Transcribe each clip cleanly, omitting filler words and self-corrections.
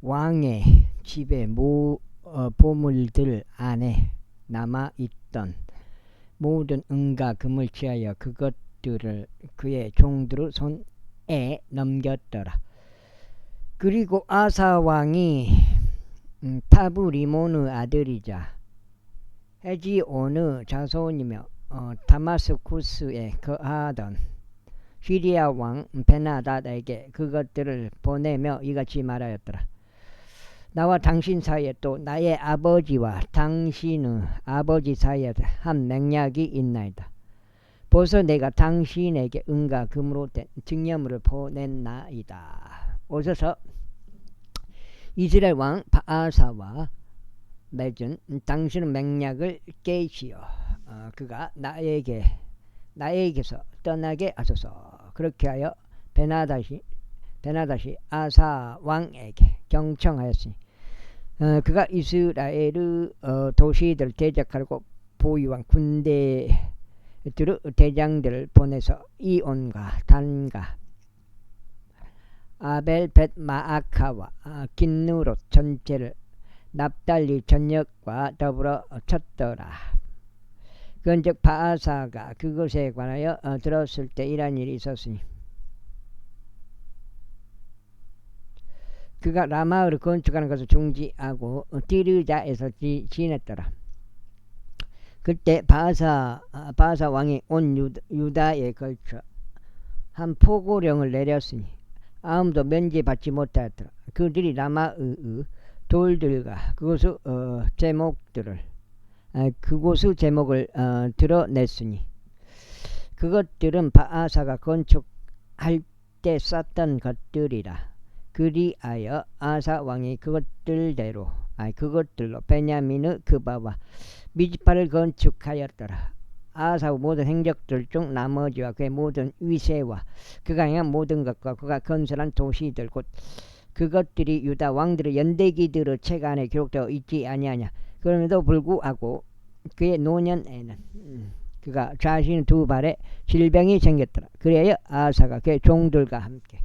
왕의 집에 보물들 안에 남아있던 모든 은과 금을 취하여 그것들을 그의 종들 손에 넘겼더라. 그리고 아사 왕이 타브리몬의 아들이자 헤지온의 자손이며 다마스쿠스에 거하던 시리아 왕 베나닷에게 그것들을 보내며 이같이 말하였더라. 나와 당신 사이에 또 나의 아버지와 당신의 아버지 사이에 한 맹약이 있나이다. 벌써 내가 당신에게 은과 금으로 된 증여물을 보냈나이다. 오셔서 이스라엘 왕 바아사와 맺은 당신의 맹약을 깨시어 그가 나에게서 떠나게 하소서. 그렇게 하여 베나닷이 아사 왕에게 경청하였으니 그가 이스라엘의 도시들을 대적하고 보유한 군대들의 대장들을 보내서 이온과 단과 아벨벳마아카와 긴누롯 전체를 납달리 전역과 더불어 쳤더라. 그런즉 바아사가 그것에 관하여 들었을 때 이러한 일이 있었으니 그가 라마를 건축하는 것을 중지하고 디르자에서 지냈더라. 그때 바아사 왕이 온 유다에 걸쳐 한 포고령을 내렸으니 아무도 면제받지 못하였더라. 그들이 라마의 돌들과 그곳의 제목을 드러냈으니 그것들은 바아사가 건축할 때 쌓던 것들이라. 그리하여 아사 왕이 그것들로 베냐민의 그바와 미즈파를 건축하였더라. 아사의 모든 행적들 중 나머지와 그의 모든 위세와 그가 행한 모든 것과 그가 건설한 도시들 곧 그것들이 유다 왕들의 연대기들의 책 안에 기록되어 있지 아니하냐. 그럼에도 불구하고 그의 노년에는 그가 자신의 두 발에 질병이 생겼더라. 그래야 아사가 그의 종들과 함께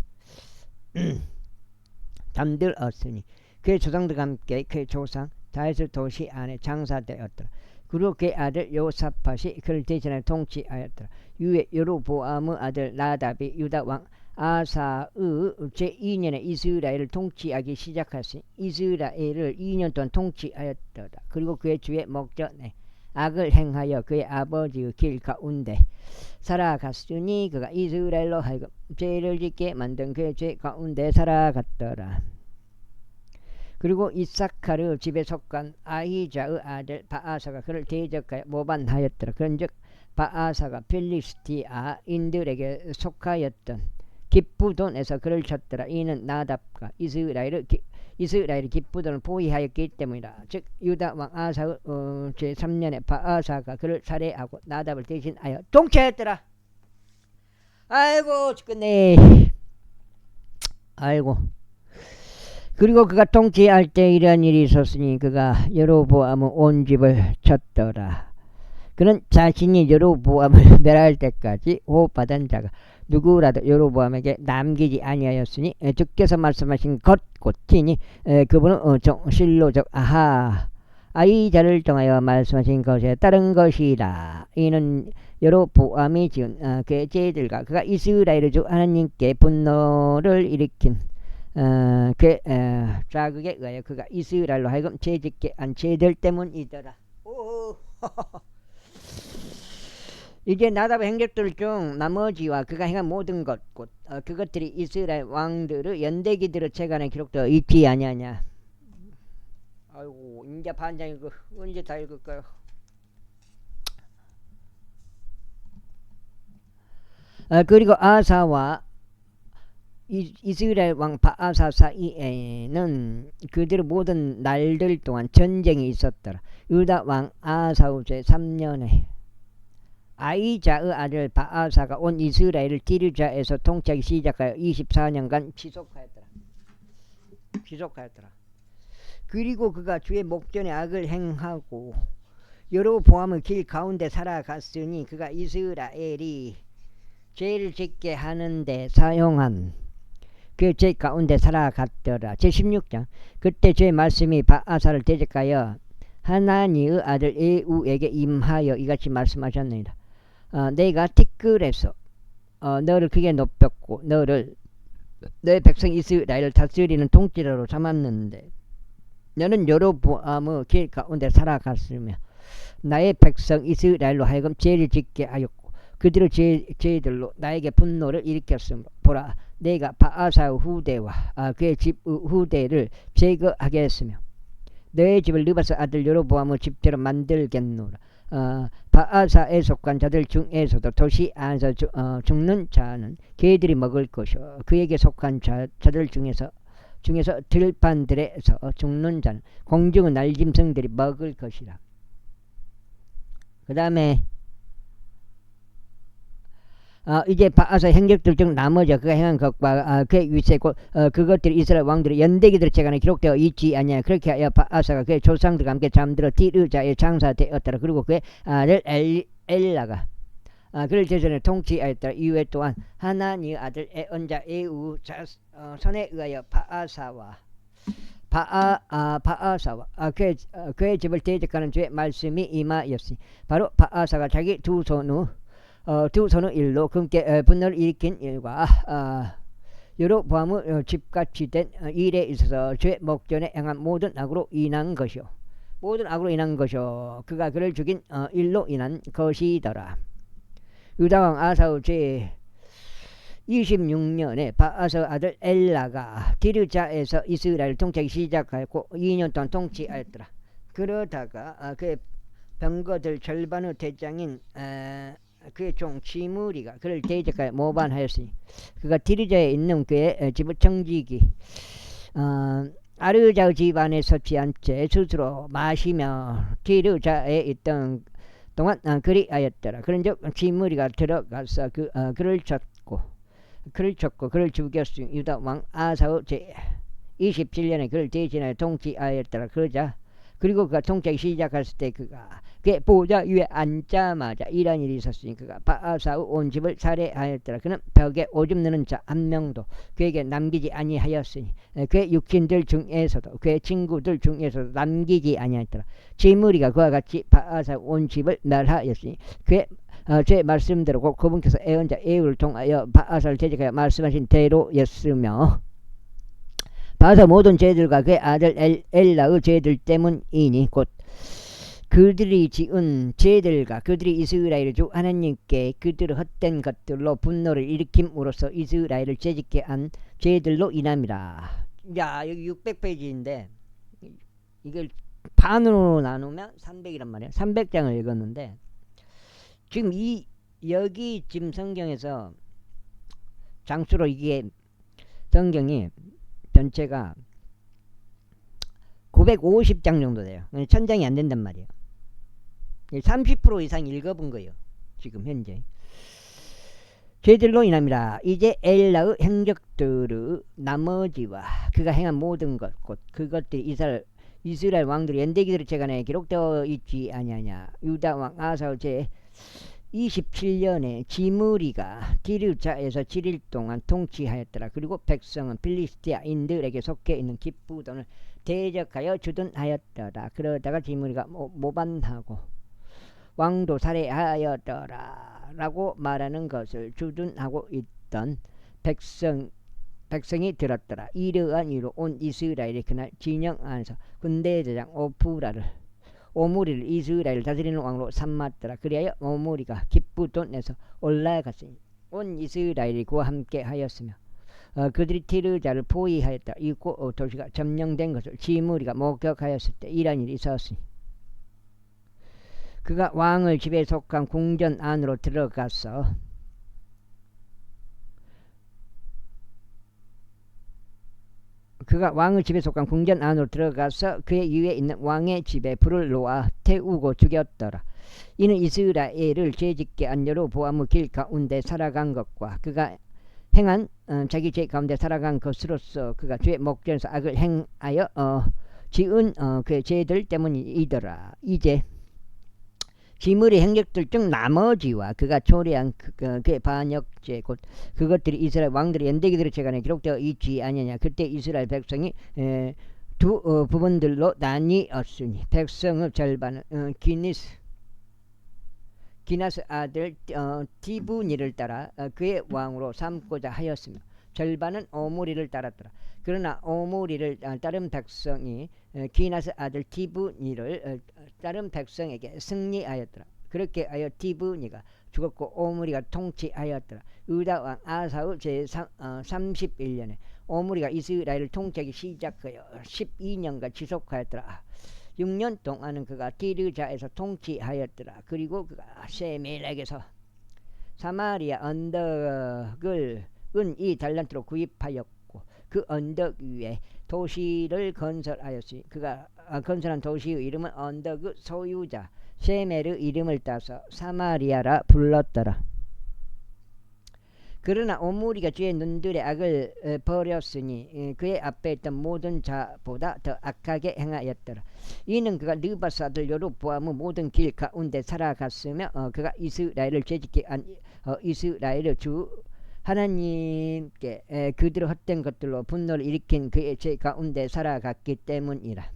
잠들었으니 그의 조상들과 함께 그의 조상 다윗의 도시 안에 장사되었더라. 그리고 그의 아들 요사팟이 그를 대신하여 통치하였더라. 이후에 여로보암의 아들 나답이 유다 왕 아사의 제2년에 이스라엘을 통치하기 시작하였으니 이스라엘을 2년 동안 통치하였더라. 그리고 그의 주의 목전에 악을 행하여 그의 아버지의 길 가운데 살아갔으니 그가 이스라엘로 하여금 죄를 짓게 만든 그의 죄 가운데 살아갔더라. 그리고 이사카르 집에 속한 아히자의 아들 바아사가 그를 대적하여 모반하였더라. 그런즉 바아사가 필리스티아인들에게 속하였던 기쁘돈에서 그를 쳤더라. 이는 나답과 이스라엘의 기쁘돈을 포위하였기 때문이라. 즉 유다 왕 아사의 제3년에 바아사가 그를 살해하고 나답을 대신하여 통치하였더라. 아이고 죽겠네. 아이고. 그리고 그가 통치할 때 이러한 일이 있었으니 그가 여로보암의 온 집을 쳤더라. 그는 자신이 여로보암을 멸할 때까지 호흡받은 자가 누구라도 여로보암에게 남기지 아니하였으니 주께서 말씀하신 것 곧이니 그분은 실로적 아히자를 통하여 말씀하신 것에 따른 것이라. 이는 여로보암이 지은 그의 죄들과 그가 이스라엘의 주 하나님께 분노를 일으킨 그 자극에 의하여 그가 이스라엘로 하여금 죄짓게 한 죄들 때문이더라. 이제 나답의 행적들 중 나머지와 그가 행한 모든 것 곧 그것들이 이스라엘 왕들의 연대기들의 책 안에 기록되어 있지 아니하냐. 아이고 인자 반장 이거 언제 다 읽을까요? 그리고 아사와 이스라엘 왕 바아사 사이에는 그들의 모든 날들 동안 전쟁이 있었더라. 유다 왕 아사의 제3년에 아히자의 아들 바아사가 온 이스라엘을 디르자에서 통치하기 시작하여 24년간 지속하였더라. 그리고 그가 주의 목전에 악을 행하고 여로보암의 길 가운데 살아갔으니 그가 이스라엘이 죄를 짓게 하는데 사용한 그 죄 가운데 살아갔더라. 제16장. 그때 주의 말씀이 바아사를 대적하여 하나니의 아들 에우에게 임하여 이같이 말씀하셨느니라. 내가 티끌에서 너를 크게 높였고 너를 너의 백성 이스라엘을 다스리는 통치자로 삼았는데 너는 여로보암의 길 가운데 살아갔으며 나의 백성 이스라엘로 하여금 죄를 짓게 하였고 그들의 죄들로 나에게 분노를 일으켰으므로 보라 내가 바아사의 후대와 그의 집 후대를 제거하겠으며 너의 집을 느바스 아들 여로보암의 집대로 만들겠노라. 바아사에 속한 자들 중에서도 도시 안에서 죽는 자는 개들이 먹을 것이요 그에게 속한 자들 중에서 들판들에서 죽는 자는 공중의 날짐승들이 먹을 것이라. 그 다음에 이제 바아사 행적들 중 나머지 그가 행한 것과 그의 위세 곧 그것들이 이스라엘 왕들의 연대기들 재간에 기록되어 있지 아니하냐. 그렇게 하여 바아사가 그의 조상들과 함께 잠들어 티르자에 장사되었더라. 그리고 그의 아들 엘라가 그를 제전에 통치하였더라. 이후에 또한 하나니의 아들 애언자 에우 손에 의하여 바아사와 그의 집을 대적하는 주의 말씀이 임하였으니 바로 바아사가 자기 두 손의 일로 금께 분노를 일으킨 일과 여로보암의 집같이 된 일에 있어서 죄 목전에 행한 모든 악으로 인한 것이요 그가 그를 죽인 일로 인한 것이더라. 유다왕 아사의 제 26년에 바아사 아들 엘라가 디르자에서 이스라엘을 통치하기 시작하였고 2년 동안 통치하였더라. 그러다가 그의 병거들 절반의 대장인 그의 종 지므리가 그를 대적하여 모반하였으니 그가 디르자에 있는 그의 집을 청지기 아르자의 집안에 서치 않채 스스로 마시며 디르자에 있던 동안 그리하였더라. 그런즉 지므리가 들어가서 그를 쳤고 그를 죽였으니 유다 왕 아사의 제 27년에 그를 대신하여 통치하였더라. 그리고 그가 통치하기 시작했을 때 그의 보좌 위에 앉자마자 이런 일이 있었으니 그가 바아사의 온 집을 살해하였더라. 그는 벽에 오줌 누는 자 한 명도 그에게 남기지 아니하였으니 그의 육신들 중에서도 그의 친구들 중에서도 남기지 아니하였더라. 지므리가 그와 같이 바아사의 온 집을 멸하였으니 그의 제 말씀대로 곧 그분께서 애언자 에우를 통하여 바아사를 대적하여 말씀하신 대로였으며 바아사 모든 죄들과 그의 아들 엘라의 죄들 때문이니 곧 그들이 지은 죄들과 그들이 이스라엘 주 하나님께 그들의 헛된 것들로 분노를 일으킴으로써 이스라엘을 죄짓게 한 죄들로 인함이라. 야 여기 600페이지인데 이걸 반으로 나누면 300이란 말이야. 300장을 읽었는데 지금 여기 지금 성경에서 장수로 이게 성경이 전체가 950장 정도 돼요. 1000장이 안 된단 말이에요. 30% 이상 읽어본 거예요. 지금 현재. 죄들로 인함이라. 이제 엘라의 행적들의 나머지와 그가 행한 모든 것 곧 그것들이 이스라엘 왕들의 연대기들의 재간에 기록되어 있지 아니하냐. 유다 왕 아사의 제 27년에 지므리가 디르자에서 7일 동안 통치하였더라. 그리고 백성은 필리스티아인들에게 속해 있는 기쁘돈을 대적하여 주둔하였더라. 그러다가 지므리가 모반하고 왕도 살해하였더라 라고 말하는 것을 주둔하고 있던 백성이 들었더라. 이러한 이유로 온 이스라엘이 그날 진영 안에서 군대대장 오므리를 이스라엘을 다스리는 왕으로 삼았더라. 그리하여 오므리가 기쁘돈에서 올라갔으니 온 이스라엘이 그와 함께 하였으며 그들이 티르자를 포위하였다. 이 도시가 점령된 것을 지므리가 목격하였을 때 이런 일이 있었으니 그가 왕의 집에 속한 궁전 안으로 들어가서 그의 위에 있는 왕의 집에 불을 놓아 태우고 죽였더라. 이는 이스라엘을 죄짓게 한 여로보암의 길 가운데 살아간 것과 그가 행한 자기 죄 가운데 살아간 것으로서 그가 죄의 목전에서 악을 행하여 지은 그의 죄들 때문이더라. 이제 지물의 행적들 중 나머지와 그가 초래한 그의 반역죄 곧 그것들이 이스라엘 왕들의 연대기들의 재간에 기록되어 있지 아니냐. 그때 이스라엘 백성이 두 부분들로 나뉘었으니 백성의 절반은 기나스 아들 디브니를 따라 그의 왕으로 삼고자 하였으며 절반은 오므리를 따랐더라. 그러나 오므리를 따른 백성이 기나스 아들 디브니를 따른 백성에게 승리하였더라. 그렇게 하여 디브니가 죽었고 오므리가 통치하였더라. 유다 왕 아사의 제31년에 오므리가 이스라엘을 통치하기 시작하여 12년간 지속하였더라. 6년 동안은 그가 디르자에서 통치하였더라. 그리고 그가 세멜에게서 사마리아 언덕을 은 2달란트로 구입하였고 그 언덕 위에 도시를 건설하였으니 그가 건설한 도시의 이름은 언덕의 소유자 세멜의 이름을 따서 사마리아라 불렀더라. 그러나 오므리가 주의 눈들의 악을 버렸으니 그의 앞에 있던 모든 자보다 더 악하게 행하였더라. 이는 그가 느바스 아들 여로보암의 모든 길 가운데 살아갔으며 그가 이스라엘을 죄짓게 한 이스라엘의 주 하나님께 그들의 헛된 것들로 분노를 일으킨 그의 죄 가운데 살아갔기 때문이라.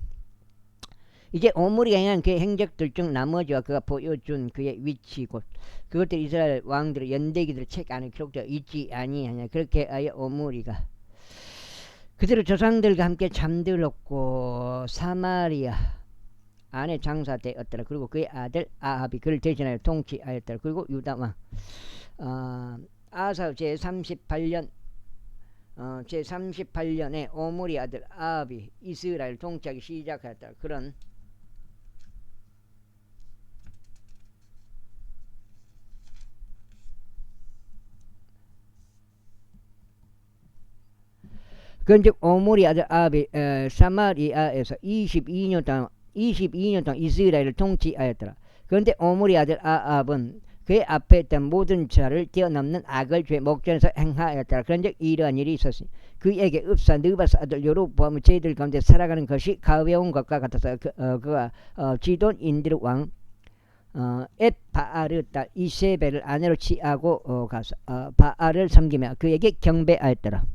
이제 오므리가 행한 그의 행적들 중 나머지와 그가 보여준 그의 위치 곧 그것들이 이스라엘 왕들의 연대기들 책 안에 기록되어 있지 아니하냐. 그렇게 하여 오므리가 그들의 조상들과 함께 잠들었고 사마리아 안에 장사되었더라. 그리고 그의 아들 아합이 그를 대신하여 통치하였더라. 그리고 유다 왕 아사 제38년에 오므리 아들 아합이 이스라엘 통치하기 시작하였더라. 그런 그런즉 오므리 아들 아합이 사마리아에서 22년 동안 이스라엘을 통치하였더라. 그런데 오므리 아들 아합은 그의 앞에 있던 모든 자를 뛰어넘는 악을 주의 목전에서 행하였더라. 그런즉 이러한 일이 있었으니 그에게 읍사 느바스 아들 여로보암의 죄들 가운데 살아가는 것이 가벼운 것과 같아서 그가 지돈인들 왕 엣바알의 딸 이세벨을 아내로 취하고 가서 바알을 섬기며 그에게 경배하였더라.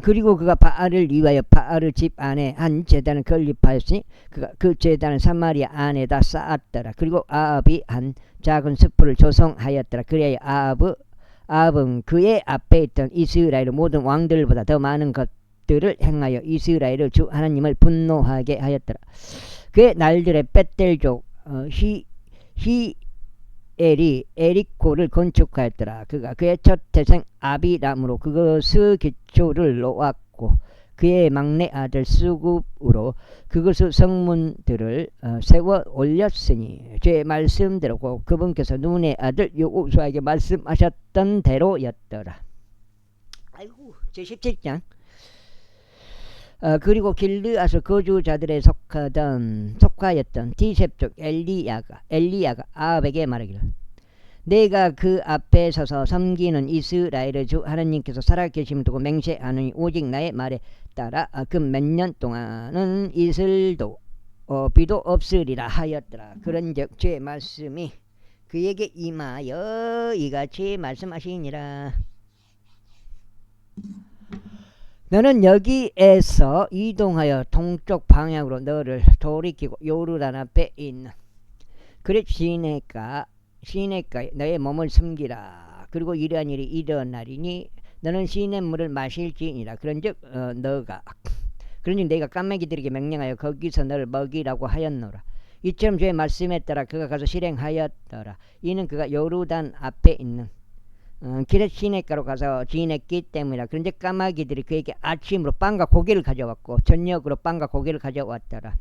그리고 그가 바알을 위하여 바알의 집 안에 한 제단을 건립하였으니 그가 그 제단을 사마리아 안에다 쌓았더라. 그리고 아합이 한 작은 숲을 조성하였더라. 그래야 아합은 그의 앞에 있던 이스라엘의 모든 왕들보다 더 많은 것들을 행하여 이스라엘의 주 하나님을 분노하게 하였더라. 그의 날들에 벳델족 히엘이 에리코를 건축하였더라. 그가 그의 첫 태생 아비람으로 그것의 기초를 놓았고 그의 막내 아들 수굽으로 그것의 성문들을 세워 올렸으니 제 말씀대로 그분께서 눈의 아들 여호수아에게 말씀하셨던 대로였더라. 아이고 제17장 그리고 길르앗의 거주자들에 속하였던 디셉족 엘리야가 아합에게 말하기를 내가 그 앞에 서서 섬기는 이스라엘의 주 하나님께서 살아계심을 두고 맹세하느니 오직 나의 말에 따라 그 몇 년 동안은 이슬도 비도 없으리라 하였더라. 그런즉 주의 말씀이 그에게 임하여 이같이 말씀하시니라. 너는 여기에서 이동하여 동쪽 방향으로 너를 돌이키고 요르단 앞에 있는 그렛 시내가에 너의 몸을 숨기라. 그리고 이러한 일이 일어나리니 너는 시냇물을 마실지니라. 그런즉 내가 까마귀들에게 명령하여 거기서 너를 먹이라고 하였노라. 이처럼 주의 말씀에 따라 그가 가서 실행하였더라. 이는 그가 요르단 앞에 있는 기렛 시내가로 가서 지냈기 때문이라. 그런데 까마귀들이 그에게 아침으로 빵과 고기를 가져왔고 저녁으로 빵과 고기를 가져왔더라.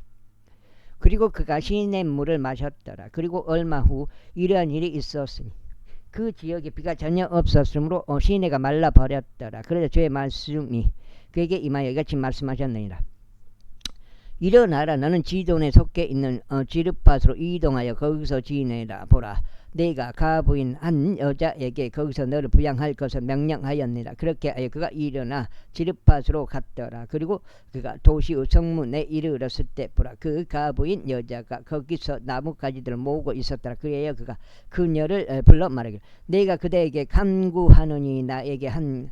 그리고 그가 시냇물을 마셨더라. 그리고 얼마 후 이러한 일이 있었으니 그 지역에 비가 전혀 없었으므로 시내가 말라버렸더라. 그래서 주의 말씀이 그에게 임하여 이같이 말씀하셨느니라. 일어나라. 너는 지돈에 속해 있는 지르팟으로 이동하여 거기서 지내라. 보라, 내가 가부인 한 여자에게 거기서 너를 부양할 것을 명령하였느니라. 그렇게 하여 그가 일어나 지르팟으로 갔더라. 그리고 그가 도시의 성문에 이르렀을 때 보라, 그 가부인 여자가 거기서 나뭇가지들을 모으고 있었더라. 그래야 그가 그녀를 불러 말하기를, 내가 그대에게 간구하노니 나에게 한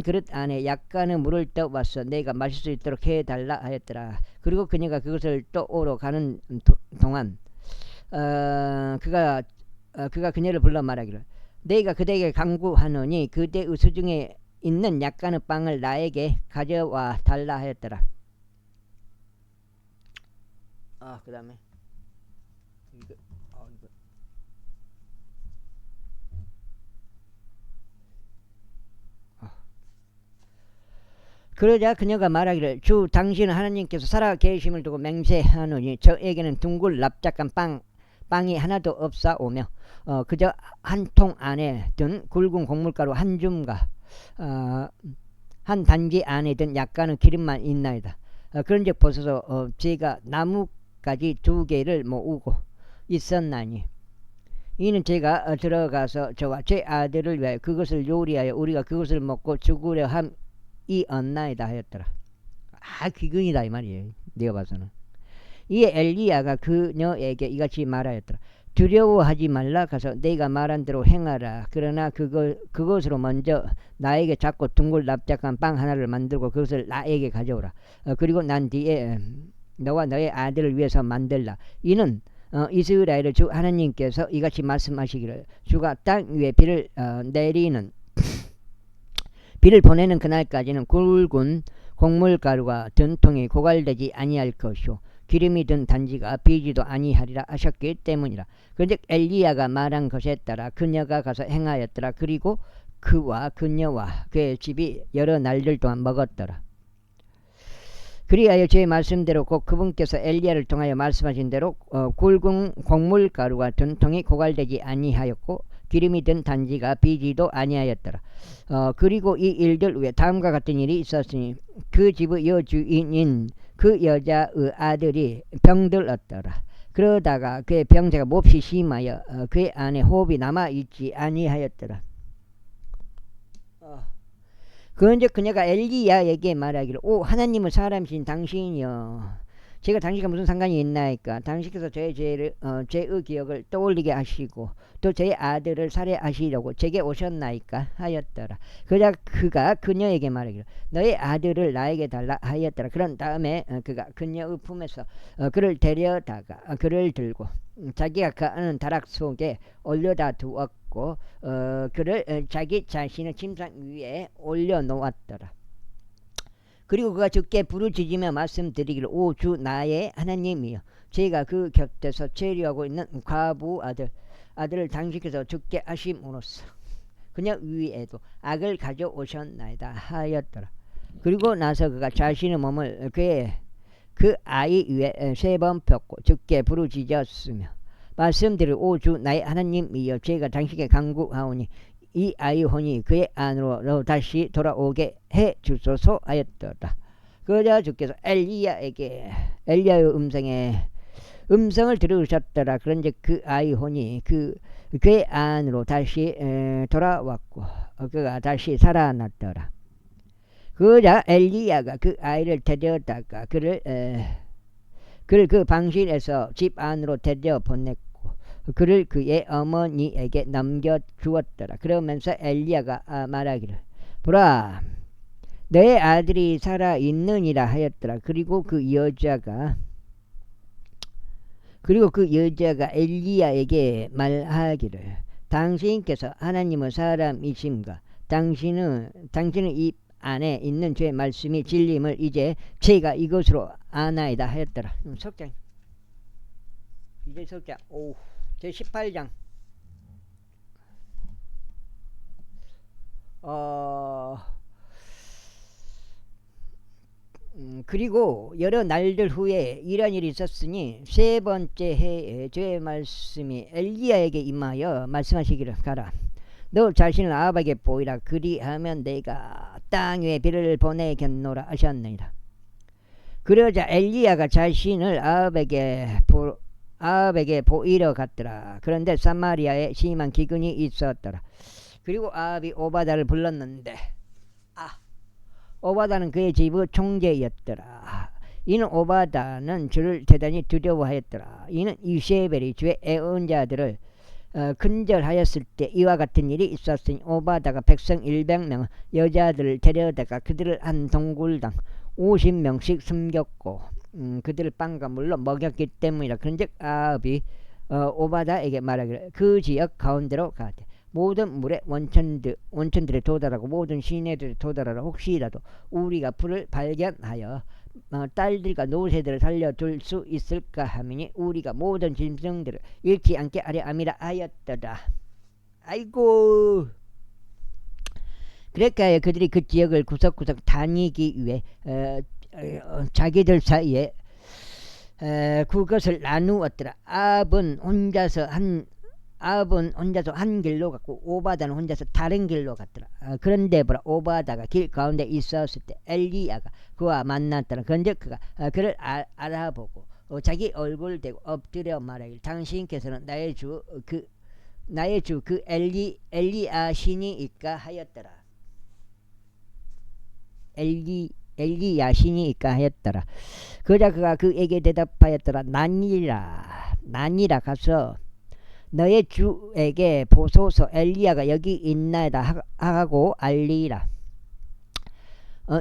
그릇 안에 약간의 물을 떠왔어 내가 마실 수 있도록 해달라 하였더라. 그리고 그녀가 그것을 떠오러 가는 동안 그가 그녀를 불러 말하기를, 내가 그대에게 간구하노니 그대의 수중에 있는 약간의 빵을 나에게 가져와 달라 하였더라. 그 다음에 이거. 그러자 그녀가 말하기를, 주 당신 하나님께서 살아 계심을 두고 맹세하노니 저에게는 둥글 납작한 빵이 하나도 없사오며 그저 한 통 안에 든 굵은 곡물가루 한 줌과 한 단지 안에 든 약간의 기름만 있나이다. 그런즉 보소서, 제가 나뭇가지 2개를 모으고 있었나니 이는 제가 들어가서 저와 제 아들을 위하여 그것을 요리하여 우리가 그것을 먹고 죽으려 함이었나이다 하였더라. 귀근이다 이 말이에요. 내가 봐서는. 이에 엘리야가 그녀에게 이같이 말하였더라. 두려워하지 말라. 가서 내가 말한 대로 행하라. 그러나 그것으로 먼저 나에게 작고 둥글 납작한 빵 하나를 만들고 그것을 나에게 가져오라. 그리고 난 뒤에 너와 너의 아들을 위해서 만들라. 이는 이스라엘의 주 하나님께서 이같이 말씀하시기를, 주가 땅 위에 비를 보내는 그날까지는 굵은 곡물가루가 든 통이 고갈되지 아니할 것이요 기름이 든 단지가 비지도 아니하리라 하셨기 때문이라. 그런즉 엘리야가 말한 것에 따라 그녀가 가서 행하였더라. 그리고 그와 그녀와 그의 집이 여러 날들 동안 먹었더라. 그리하여 제 말씀대로 곧 그분께서 엘리야를 통하여 말씀하신 대로 굵은 곡물가루가 든 통이 고갈되지 아니하였고 기름이 든 단지가 비지도 아니하였더라. 그리고 이 일들 후에 다음과 같은 일이 있었으니 그 집의 여주인인 그 여자의 아들이 병들었더라. 그러다가 그의 병자가 몹시 심하여 그의 안에 호흡이 남아있지 아니하였더라. 그런즉 그녀가 엘리야에게 말하기를, 오 하나님의 사람이신 당신이여, 제가 당신과 무슨 상관이 있나이까. 당신께서 저의 죄의 기억을 떠올리게 하시고 또 제 아들을 살해하시려고 제게 오셨나이까 하였더라. 그러자 그가 그녀에게 말하기를, 너의 아들을 나에게 달라 하였더라. 그런 다음에 그가 그녀의 품에서 그를 데려다가 그를 들고 자기가 가는 다락 속에 올려다 두었고 그를 자기 자신의 침상 위에 올려놓았더라. 그리고 그가 주께 부르짖으며 말씀드리기를, 오 주 나의 하나님이여, 제가 그 곁에서 체류하고 있는 과부 아들을 당신께서 죽게 하심으로써 그녀 위에도 악을 가져오셨나이다 하였더라. 그리고 나서 그가 자신의 몸을 그 아이 위에 3번 폈고 주께 부르짖었으며 말씀드릴, 오 주 나의 하나님이여, 제가 당신께 간구하오니 이 아이 혼이 그의 안으로 다시 돌아오게 해 주소서 하였더라. 그러자 주께서 엘리야의 음성을 들으셨더라. 그런즉 그 아이 혼이 그의 안으로 다시 돌아왔고 그가 다시 살아났더라. 그러자 엘리야가 그 아이를 데려다가 그를 그 방실에서 집 안으로 데려 보냈고 그를 그의 어머니에게 넘겨주었더라. 그러면서 엘리야가 말하기를, 보라 너의 아들이 살아있느니라 하였더라. 그리고 그 여자가 엘리야에게 말하기를, 당신께서 하나님의 사람이심과 당신은 입 안에 있는 제 말씀이 진림을 이제 제가 이것으로 아나이다 하였더라. 석장 이제 석장 제 18장 그리고 여러 날들 후에 이런 일이 있었으니 3번째 해에 주의 말씀이 엘리야에게 임하여 말씀하시기를, 가라 너 자신을 아합에게 보이라. 그리하면 내가 땅 위에 비를 보내겠노라 하셨느니라. 그러자 엘리야가 자신을 아합에게 아합에게 보이러 갔더라. 그런데 사마리아에 심한 기근이 있었더라. 그리고 아합이 오바다를 불렀는데 오바다는 그의 집의 총재였더라. 이는 오바다는 주를 대단히 두려워하였더라. 이는 이세벨이 주의 애언자들을 근절하였을 때 이와 같은 일이 있었으니 오바다가 백성 100명 여자들을 데려다가 그들을 한 동굴당 50명씩 숨겼고 그들을 빵과 물로 먹였기 때문이라. 그런즉 아합이 오바다에게 말하기를 그 지역 가운데로 가되 모든 물의 원천들에 도달하고 모든 시내들에 도달하라. 혹시라도 우리가 불을 발견하여 딸들과 노새들을 살려둘 수 있을까 하미니 우리가 모든 짐승들을 잃지 않게 하려 함이라 하였더라. 아이고, 그렇게 하여 그들이 그 지역을 구석구석 다니기 위해 자기들 사이에 그것을 나누었더라. 아합은 혼자서 한 길로 갔고 오바다는 혼자서 다른 길로 갔더라. 그런데 보라, 오바다가 길 가운데 있었을 때 엘리야가 그와 만났더라. 그런데 그가 그를 알아보고 자기 얼굴을 대고 엎드려 말하길 당신께서는 나의 주 그 엘리야시니이까 하였더라. 엘리야시니이까 하였더라. 그러자 그가 그에게 대답하였더라. 나니라 가서 너의 주에게 보소서 엘리야가 여기 있나이다 하고 알리라.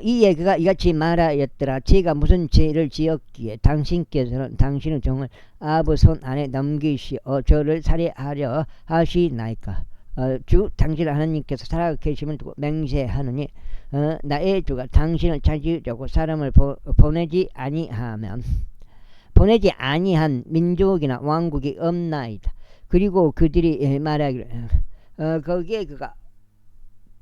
이에 그가 이같이 말하였더라. 제가 무슨 죄를 지었기에 당신께서는 당신의 종을 아합의 손 안에 넘기시어 저를 살해하려 하시나이까. 주 당신 하나님께서 살아계심을 두고 맹세하느니 나의 주가 당신을 찾으려고 사람을 보내지 아니한 민족이나 왕국이 없나이다. 그리고 그들이 말하기를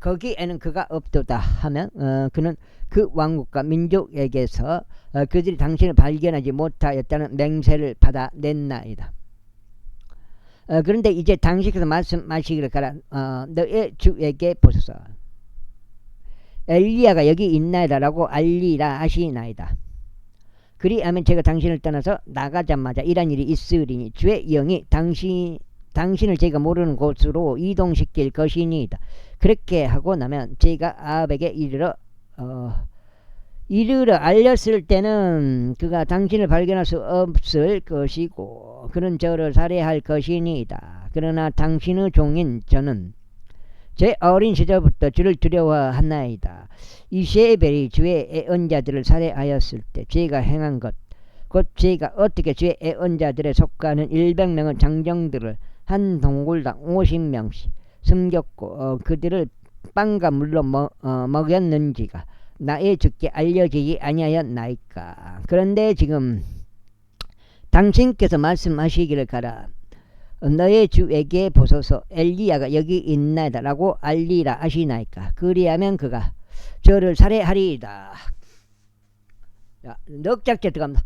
거기에는 그가 없도다 하면 그는 그 왕국과 민족에게서 그들이 당신을 발견하지 못하였다는 맹세를 받아냈나이다. 그런데 이제 당신께서 말씀하시기를 가라. 너의 주에게 보소서 엘리야가 여기 있나이다 라고 알리라 하시나이다. 그리하면 제가 당신을 떠나서 나가자마자 이런 일이 있으리니 주의 영이 당신을 제가 모르는 곳으로 이동시킬 것이니이다. 그렇게 하고 나면 제가 아합에게 이르러 알렸을 때는 그가 당신을 발견할 수 없을 것이고 그는 저를 살해할 것이니이다. 그러나 당신의 종인 저는 제 어린 시절부터 주를 두려워하나이다. 이세벨이 주의 애언자들을 살해하였을 때 제가 행한 것 곧 제가 어떻게 주의 애언자들에 속하는 100명의 장정들을 한 동굴당 50명씩 숨겼고 그들을 빵과 물로 먹였는지가 나의 주께 알려지지 아니하였나이까. 그런데 지금 당신께서 말씀하시기를 가라. 너의 주에게 보소서 엘리야가 여기 있나이다 라고 알리라 하시나이까. 그리하면 그가 저를 살해하리이다. 넉작제 들어갑니다.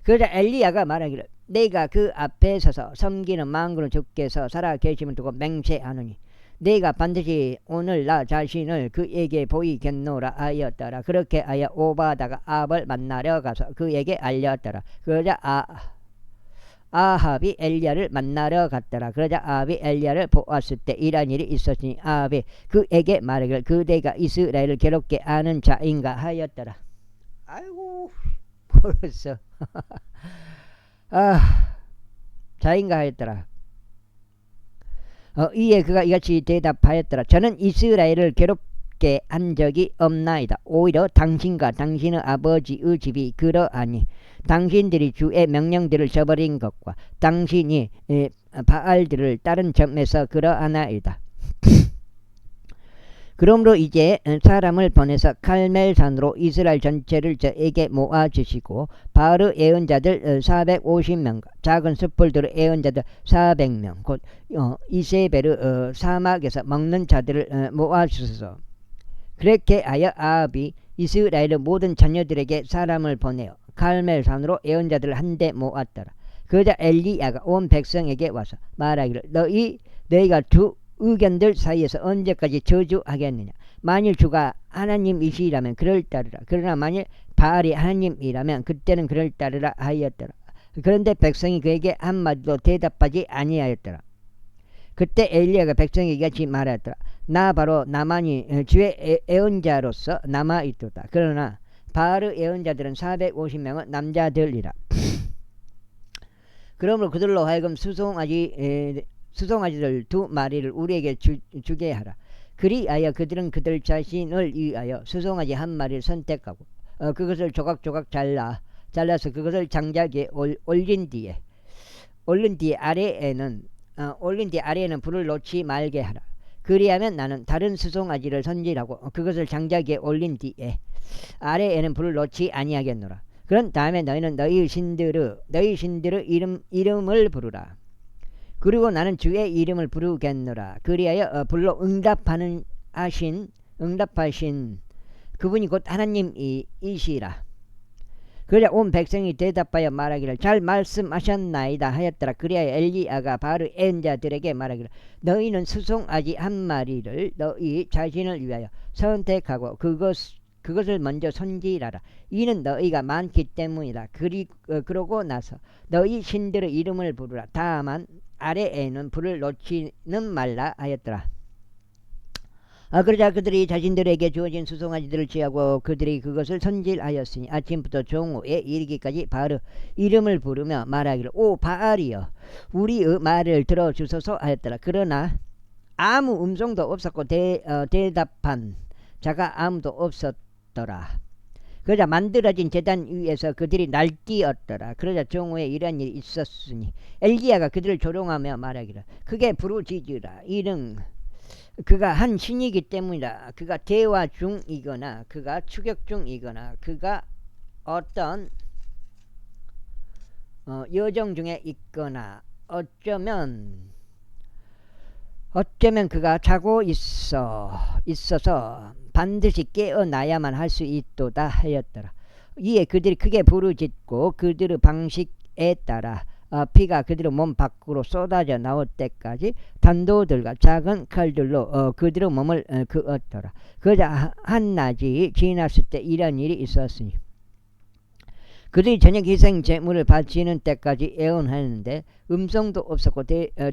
그러자 엘리야가 말하기를 내가 그 앞에 서서 섬기는 만군의 주께서 살아계심을 두고 맹세하노니 내가 반드시 오늘 나 자신을 그에게 보이겠노라 하였더라. 그렇게 하여 오바다가 아합을 만나려 가서 그에게 알렸더라. 그러자 아합이 엘리야를 만나러 갔더라. 그러자 아합이 엘리야를 보았을 때 이런 일이 있었으니 아합이 그에게 말하기를 그대가 이스라엘을 괴롭게 하는 자인가 하였더라. 아이고 벌써 자인가 하였더라. 이에 그가 이같이 대답하였더라. 저는 이스라엘을 괴롭게 한 적이 없나이다. 오히려 당신과 당신의 아버지의 집이 그러하니 당신들이 주의 명령들을 저버린 것과 당신이 바알들을 따른 점에서 그러하나이다. 그러므로 이제 사람을 보내서 칼멜산으로 이스라엘 전체를 저에게 모아주시고 바알의 예언자들 450명과 작은 숯불들의 예언자들 400명 곧 이세벨의 사막에서 먹는 자들을 모아주소서. 그렇게 하여 아합이 이스라엘의 모든 자녀들에게 사람을 보내어 칼멜산으로 예언자들을 한데 모았더라. 그러자 엘리야가 온 백성에게 와서 말하기를 너희가 두 의견들 사이에서 언제까지 저주하겠느냐. 만일 주가 하나님이시라면 그럴 따르라. 그러나 만일 바알이 하나님이라면 그때는 그럴 따르라 하였더라. 그런데 백성이 그에게 한마디도 대답하지 아니하였더라. 그때 엘리야가 백성에게 같이 말하였더라. 나 바로 나만이 주의 예언자로서 남아있도다. 그러나 바알 예언자들은 450명은 남자들이라. 그러므로 그들로 하여금 수송아지들 2마리를 우리에게 주게 하라. 그리하여 그들은 그들 자신을 위하여 수송아지 1마리를 선택하고 그것을 조각조각 잘라서 그것을 장작에 올린 뒤에 아래에는 불을 놓지 말게 하라. 그리하면 나는 다른 수송아지를 손질하고 그것을 장작에 올린 뒤에 아래에는 불을 놓지 아니하겠노라. 그런 다음에 너희는 너희 신들의 이름을 부르라. 그리고 나는 주의 이름을 부르겠노라. 그리하여 불로 응답하신 그분이 곧 하나님이시라. 그러자 온 백성이 대답하여 말하기를 잘 말씀하셨나이다 하였더라. 그리하여 엘리야가 바알 예언자들에게 말하기를 너희는 수송아지 1마리를 너희 자신을 위하여 선택하고 그것을 먼저 손질하라. 이는 너희가 많기 때문이다. 그러고 나서 너희 신들의 이름을 부르라. 다만 아래에는 불을 놓지는 말라 하였더라. 그러자 그들이 자신들에게 주어진 수송아지들을 취하고 그들이 그것을 손질하였으니 아침부터 정오에 이르기까지 바알 이름을 부르며 말하기를 오 바알이여 우리의 말을 들어주소서 하였더라. 그러나 아무 음성도 없었고 대답한 자가 아무도 없었더라. 그러자 만들어진 제단 위에서 그들이 날뛰었더라. 그러자 정오에 이런 일이 있었으니 엘리야가 그들을 조롱하며 말하기를 크게 부르짖으라. 이는 그가 한 신이기 때문이다. 그가 대화 중이거나 그가 추격 중이거나 그가 어떤 여정 중에 있거나 어쩌면 그가 자고 있어서 반드시 깨어나야만 할 수 있도다 하였더라. 이에 그들이 크게 부르짖고 그들의 방식에 따라 피가 그들의 몸 밖으로 쏟아져 나올 때까지 단도들과 작은 칼들로 그들의 몸을 그었더라. 그러자 한낮이 지났을 때 이런 일이 있었으니 그들이 저녁 희생 제물을 바치는 때까지 애원하였는데 음성도 없었고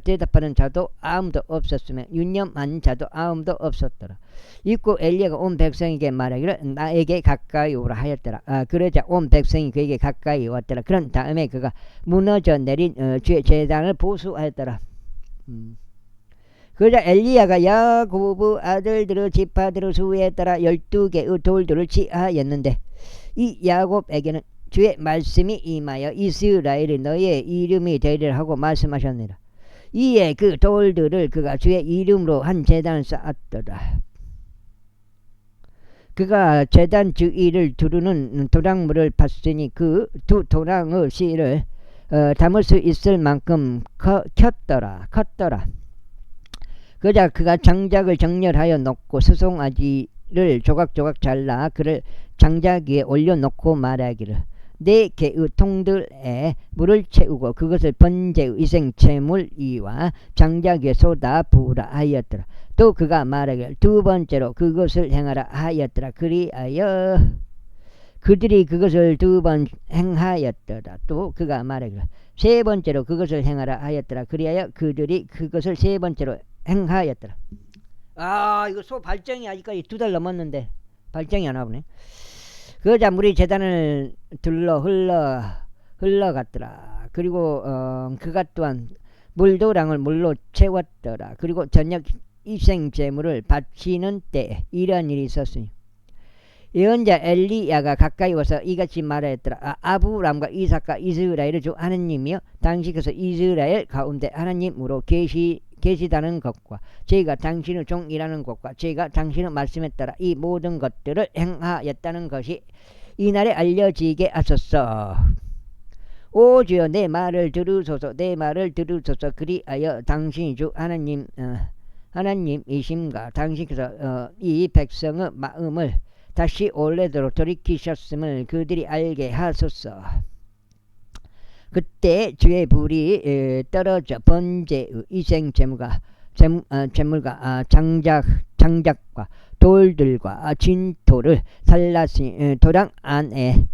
대답하는 자도 아무도 없었으며 유념한 자도 아무도 없었더라. 이후 엘리야가 온 백성에게 말하기를 나에게 가까이 오라 하였더라. 그러자 온 백성이 그에게 가까이 왔더라. 그런 다음에 그가 무너져 내린 주의 제단을 보수하였더라. 그러자 엘리야가 야곱의 아들들의 지파들의 수에 따라 12개의 돌들을 취하였는데 이 야곱에게는 주의 말씀이 임하여 이스라엘이 너의 이름이 되리라 하고 말씀하셨느니라. 이에 그 돌들을 그가 주의 이름으로 한 제단을 쌓았더라. 그가 제단 주위를 두르는 도랑물을 팠으니 그 두 도랑의 씨를 담을 수 있을 만큼 컸더라. 그러자 그가 장작을 정렬하여 놓고 수송아지를 조각조각 잘라 그를 장작 위에 올려놓고 말하기를 네 개의 통들에 물을 채우고 그것을 번제의 희생제물 위와 장작 위에 쏟아 부으라 하였더라. 또 그가 말하기를 두 번째로 그것을 행하라 하였더라. 그리하여 그들이 그것을 2번 행하였더라. 또 그가 말하기를 세 번째로 그것을 행하라 하였더라. 그리하여 그들이 그것을 세 번째로 행하였더라. 이거 소 발정이 아직까지 2달 넘었는데 발정이 안 와보네. 그러자 물이 제단을 둘러 흘러갔더라. 그리고 그가 또한 물도랑을 물로 채웠더라. 그리고 저녁 희생제물을 바치는 때에 이런 일이 있었으니 예언자 엘리야가 가까이 와서 이같이 말하였더라. 아브람과 이삭과 이스라엘의 주 하나님이여 당신께서 이스라엘 가운데 하나님으로 계시다는 것과 저희가 당신의 종이라는 것과 저희가 당신의 말씀에 따라 이 모든 것들을 행하였다는 것이 이날에 알려지게 하소서. 오 주여 내 말을 들으소서. 그리하여 당신이 주 하나님이심과 당신께서 이 백성의 마음을 다시 원래대로 돌이키셨음을 그들이 알게 하소서. 그때 주의 불이 떨어져 번제의 희생제물과 장작과 돌들과 진토를 살랐으니 도랑 안에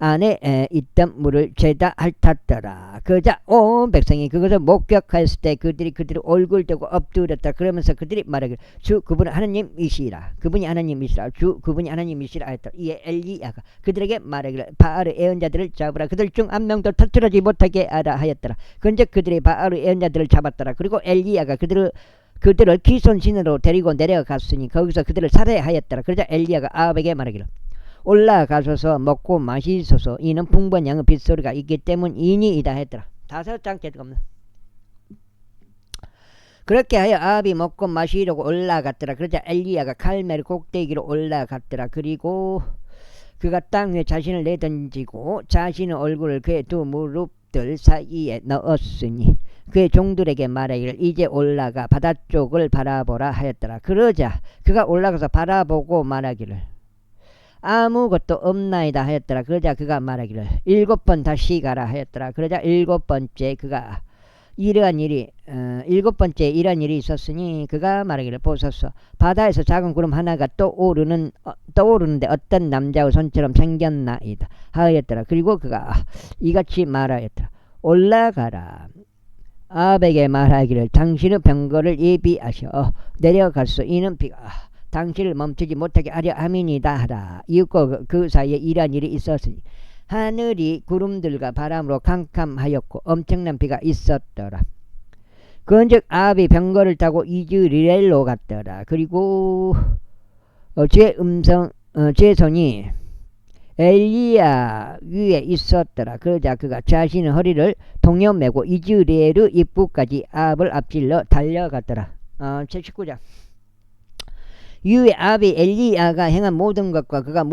안에 있던 물을 죄다 핥았더라. 그러자 온 백성이 그것을 목격하였을 때 그들이 얼굴 대고 엎드렸다. 그러면서 그들이 말하기를 주 그분은 하나님이시라. 그분이 하나님이시라. 주 그분이 하나님이시라 하였더라. 이에 엘리야가 그들에게 말하기를 바알의 예언자들을 잡으라. 그들 중 한 명도 터뜨리지 못하게 하라 하였더라. 그런즉 그들이 바알의 예언자들을 잡았더라. 그리고 엘리야가 그들을 기손신으로 데리고 내려갔으니 거기서 그들을 살해하였더라. 그러자 엘리야가 아합에게 말하기를 올라가소서 먹고 마시소서 이는 풍부한 양의 빗소리가 있기 때문이니이다 했더라. 5장째 겁니다. 그렇게 하여 아합이 먹고 마시려고 올라갔더라. 그러자 엘리야가 칼멜 꼭대기로 올라갔더라. 그리고 그가 땅 위에 자신을 내던지고 자신의 얼굴을 그의 두 무릎들 사이에 넣었으니 그의 종들에게 말하기를 이제 올라가 바다 쪽을 바라보라 하였더라. 그러자 그가 올라가서 바라보고 말하기를 아무것도 없나이다 하였더라. 그러자 그가 말하기를 7번 다시 가라 하였더라. 그러자 7번째 그가 이러한 일이 7번째 이러한 일이 있었으니 그가 말하기를 보소서 바다에서 작은 구름 하나가 떠오르는데 어떤 남자의 손처럼 생겼나이다 하였더라. 그리고 그가 이같이 말하였더라. 올라가라. 아합에게 말하기를 당신의 병거를 예비하셔 내려갔소. 이는 비가 당신을 멈추지 못하게 하려 함이니이다 하라. 이윽고 그 사이에 이러한 일이 있었으니 하늘이 구름들과 바람으로 캄캄하였고 엄청난 비가 있었더라. 그런즉 아합이 병거를 타고 이즈리엘로 갔더라. 그리고 제 손이 엘리야 위에 있었더라. 그러자 그가 자신의 허리를 동여 매고 이즈리엘의 입구까지 아합을 앞질러 달려갔더라. 19장 이후에 아합이 엘리야가 행한 모든 것과 그가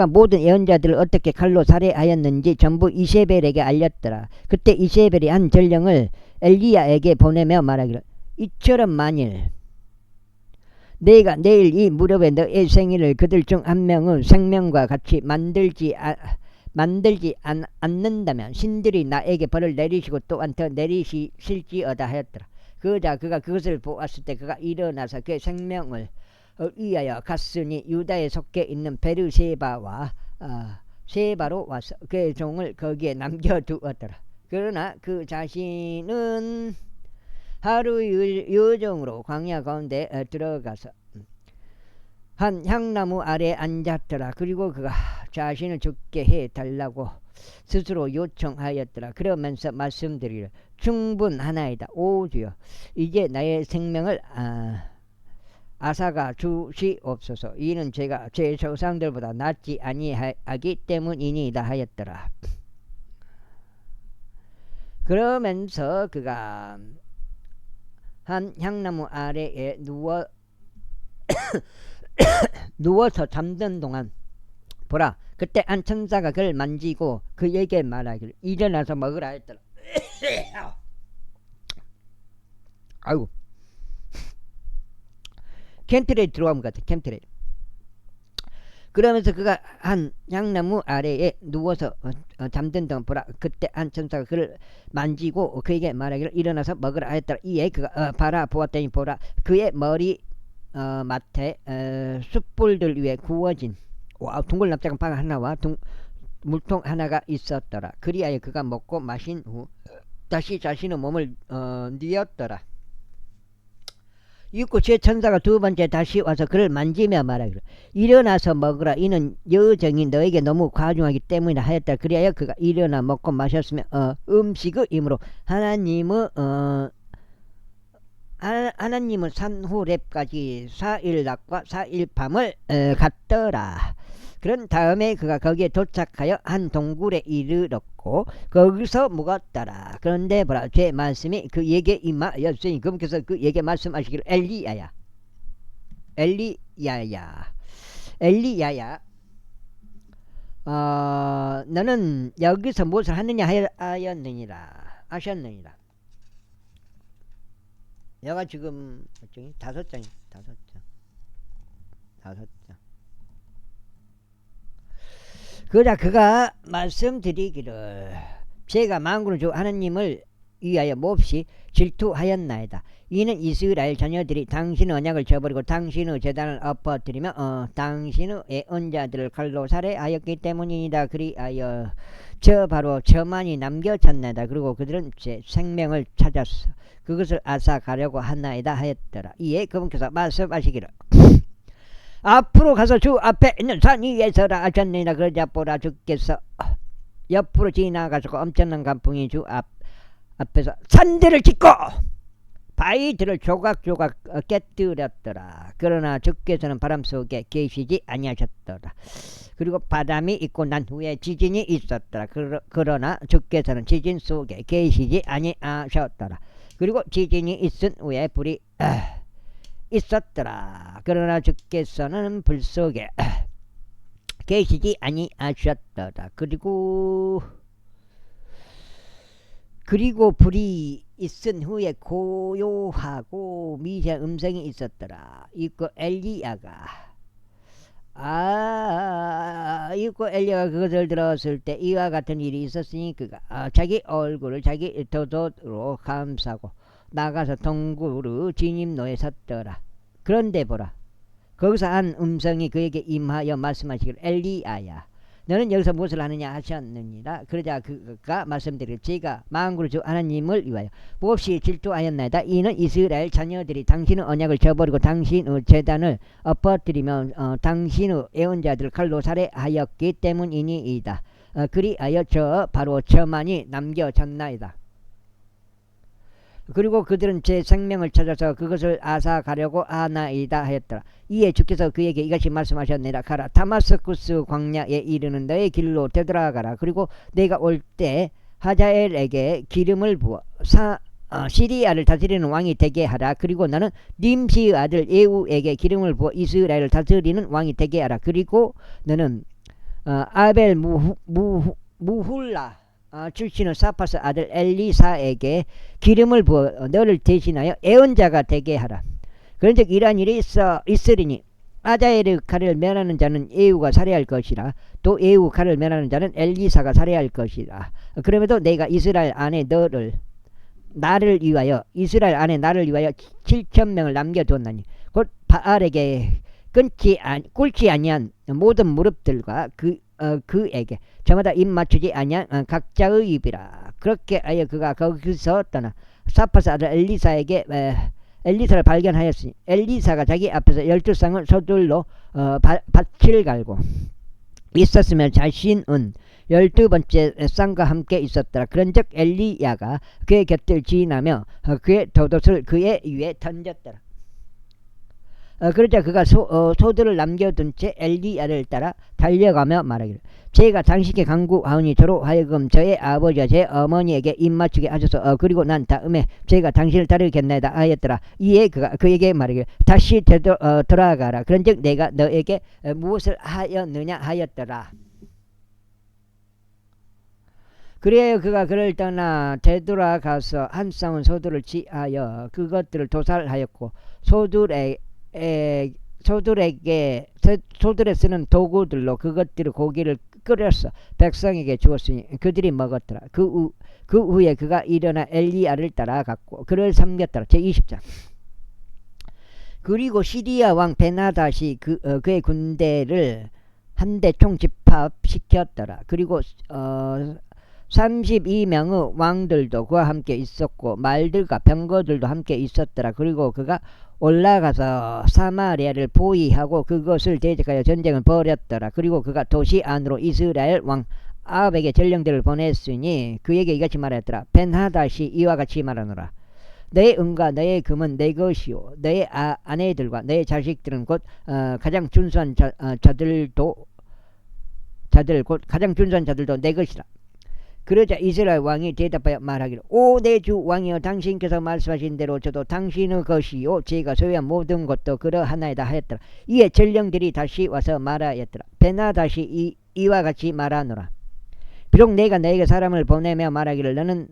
모든 예언자들을 어떻게 칼로 살해하였는지 전부 이세벨에게 알렸더라. 그때 이세벨이 한 전령을 엘리야에게 보내며 말하기를 이처럼 만일 내가 내일 이 무렵에 너의 생일을 그들 중 한 명의 생명과 같이 만들지 않는다면 신들이 나에게 벌을 내리시고 또한 더 내리실지어다 하였더라. 그러자 그가 그것을 보았을 때 그가 일어나서 그의 생명을 위하여 갔으니 유다에 속해 있는 베르세바와 세바로 와서 그의 종을 거기에 남겨두었더라. 그러나 그 자신은 하루 요정으로 광야 가운데 들어가서 한 향나무 아래 앉았더라. 그리고 그가 자신을 죽게 해달라고 스스로 요청하였더라. 그러면서 말씀드리기를 충분하나이다. 오 주여 이제 나의 생명을 아사가 주시옵소서. 이는 제가 제 조상들보다 낫지 아니하기 때문이니이다 하였더라. 그러면서 그가 한 향나무 아래에 누워서 잠든 동안 보라 그때 한 천사가 그를 만지고 그에게 말하기를 일어나서 먹으라 했더라. 아이고 캠트레이 들어가면 같아. 캠트레이. 그러면서 그가 한 향나무 아래에 누워서 잠든 동안 보라 그때 한 천사가 그를 만지고 그에게 말하기를 일어나서 먹으라 했더라. 이에 그가 바라보았더니 보라 그의 머리 맡에 숯불들 위에 구워진 둥글 납작한 방 하나와 물통 하나가 있었더라. 그리하여 그가 먹고 마신 후 다시 자신의 몸을 뉘었더라. 이윽고 제 천사가 두 번째 다시 와서 그를 만지며 말하기를 일어나서 먹으라. 이는 여정이 너에게 너무 과중하기 때문이다 하였다. 그리하여 그가 일어나 먹고 마셨으며 음식의 이므로 하나님은 산후랩까지 4일 낮과 4일 밤을 갔더라. 그런 다음에 그가 거기에 도착하여 한 동굴에 이르렀고 거기서 묵었더라. 그런데 보라 제 말씀이 그에게 임하였으니 그분께서 그에게 말씀하시기를 엘리야야 너는 여기서 무엇을 하느냐 하셨느니라. 내가 지금 5장. 그러자 그가 말씀드리기를 제가 만군의 주 하나님을 위하여 몹시 질투하였나이다. 이는 이스라엘 자녀들이 당신의 언약을 저버리고 당신의 제단을 엎어뜨리며 당신의 애언자들을 칼로 살해하였기 때문이다. 그리하여 바로 저만이 남겨졌나이다. 그리고 그들은 제 생명을 찾았어 그것을 앗아가려고 하나이다 하였더라. 이에 그분께서 말씀하시기를 앞으로 가서 주 앞에 있는 산 위에 서라 하셨느니라. 그러자 보라 주께서 옆으로 지나가시고 엄청난 강풍이 주 앞에서 산들을 찢고 바위들을 조각조각 깨뜨렸더라. 그러나 주께서는 바람 속에 계시지 아니하셨더라. 그리고 바람이 있고 난 후에 지진이 있었더라. 그러나 주께서는 지진 속에 계시지 아니하셨더라. 그리고 지진이 있은 후에 불이 있었더라. 그러나 주께서는 불 속에 계시지 아니하셨더라. 그리고 불이 있은 후에 고요하고 미세한 음성이 있었더라. 이거 엘리야가 그것을 들었을 때 이와 같은 일이 있었으니 그가 자기 얼굴을 자기 돛으로 감싸고 나가서 동굴의 진입로에 섰더라. 그런데 보라 거기서 한 음성이 그에게 임하여 말씀하시기를 엘리야야 너는 여기서 무엇을 하느냐 하셨느니라. 그러자 그가 말씀드리기를 제가 만군의 주 하나님을 위하여 몹시 질투하였나이다. 이는 이스라엘 자녀들이 당신의 언약을 저버리고 당신의 제단을 엎어뜨리며 당신의 애언자들을 칼로 살해하였기 때문이니이다. 그리하여 바로 저만이 남겨졌나이다. 그리고 그들은 제 생명을 찾아서 그것을 앗아가려고 하나이다 하였더라. 이에 주께서 그에게 이같이 말씀하셨느니라. 가라 다마스쿠스 광야에 이르는 너의 길로 되돌아가라. 그리고 내가 올 때 하자엘에게 기름을 부어 시리아를 다스리는 왕이 되게 하라. 그리고 나는 님시의 아들 예후에게 기름을 부어 이스라엘을 다스리는 왕이 되게 하라. 그리고 너는 아벨 무훌라 출신의 사파스 아들 엘리사에게 기름을 부어 너를 대신하여 애언자가 되게 하라. 그런즉 이러한 일이 있으리니 아자엘의 칼을 멸하는 자는 예후가 살해할 것이라. 또 예후 칼을 멸하는 자는 엘리사가 살해할 것이라. 그럼에도 내가 이스라엘 안에 나를 위하여 7,000명을 남겨두었나니 곧 바알에게 꿇지 아니한 모든 무릎들과 그에게 저마다 입 맞추지 아니한 각자의 입이라. 그렇게 하여 그가 거기서 떠나 사파스 아들 엘리사를 발견하였으니 엘리사가 자기 앞에서 12쌍을 소들로 밭을 갈고 있었으며 자신은 12번째 쌍과 함께 있었더라. 그런즉 엘리야가 그의 곁을 지나며 그의 돛을 그의 위에 던졌더라. 그러자 그가 소들을 남겨둔 채 엘리야를 따라 달려가며 말하기를 제가 당신께 간구하오니 저로 하여금 저의 아버지와 제 어머니에게 입맞추게 하소서. 그리고 난 다음에 제가 당신을 따르겠나이다 하였더라. 이에 그가 그에게 말하기를 다시 돌아가라. 그런즉 내가 너에게 무엇을 하였느냐 하였더라. 그래야 그가 그를 떠나 되돌아가서 한 쌍의 소들을 취하여 그것들을 도살하였고 소들에 쓰는 도구들로 그것들의 고기를 끓여서 백성에게 주었으니 그들이 먹었더라. 그 후에 그가 일어나 엘리야를 따라갔고 그를 섬겼더라. 제20장. 그리고 시리아 왕 베나닷이 그의 군대를 한데 총집합시켰더라. 그리고 32명의 왕들도 그와 함께 있었고 말들과 병거들도 함께 있었더라. 그리고 그가 올라가서 사마리아를 포위하고 그것을 대적하여 전쟁을 벌였더라. 그리고 그가 도시 안으로 이스라엘 왕 아합에게 전령들을 보냈으니 그에게 이같이 말하였더라. 벤하닷이 이와 같이 말하노라. 너의 은과 너의 금은 내 것이요 너의 아내들과 너의 자식들은 곧 가장 준수한 자들도 내 것이라. 그러자 이스라엘 왕이 대답하여 말하기를 오 내 주 왕이여 당신께서 말씀하신 대로 저도 당신의 것이요 제가 소유한 모든 것도 그러하나이다 하였더라. 이에 전령들이 다시 와서 말하였더라. 베나닷이 이와 같이 말하노라. 비록 내가 너에게 사람을 보내며 말하기를 너는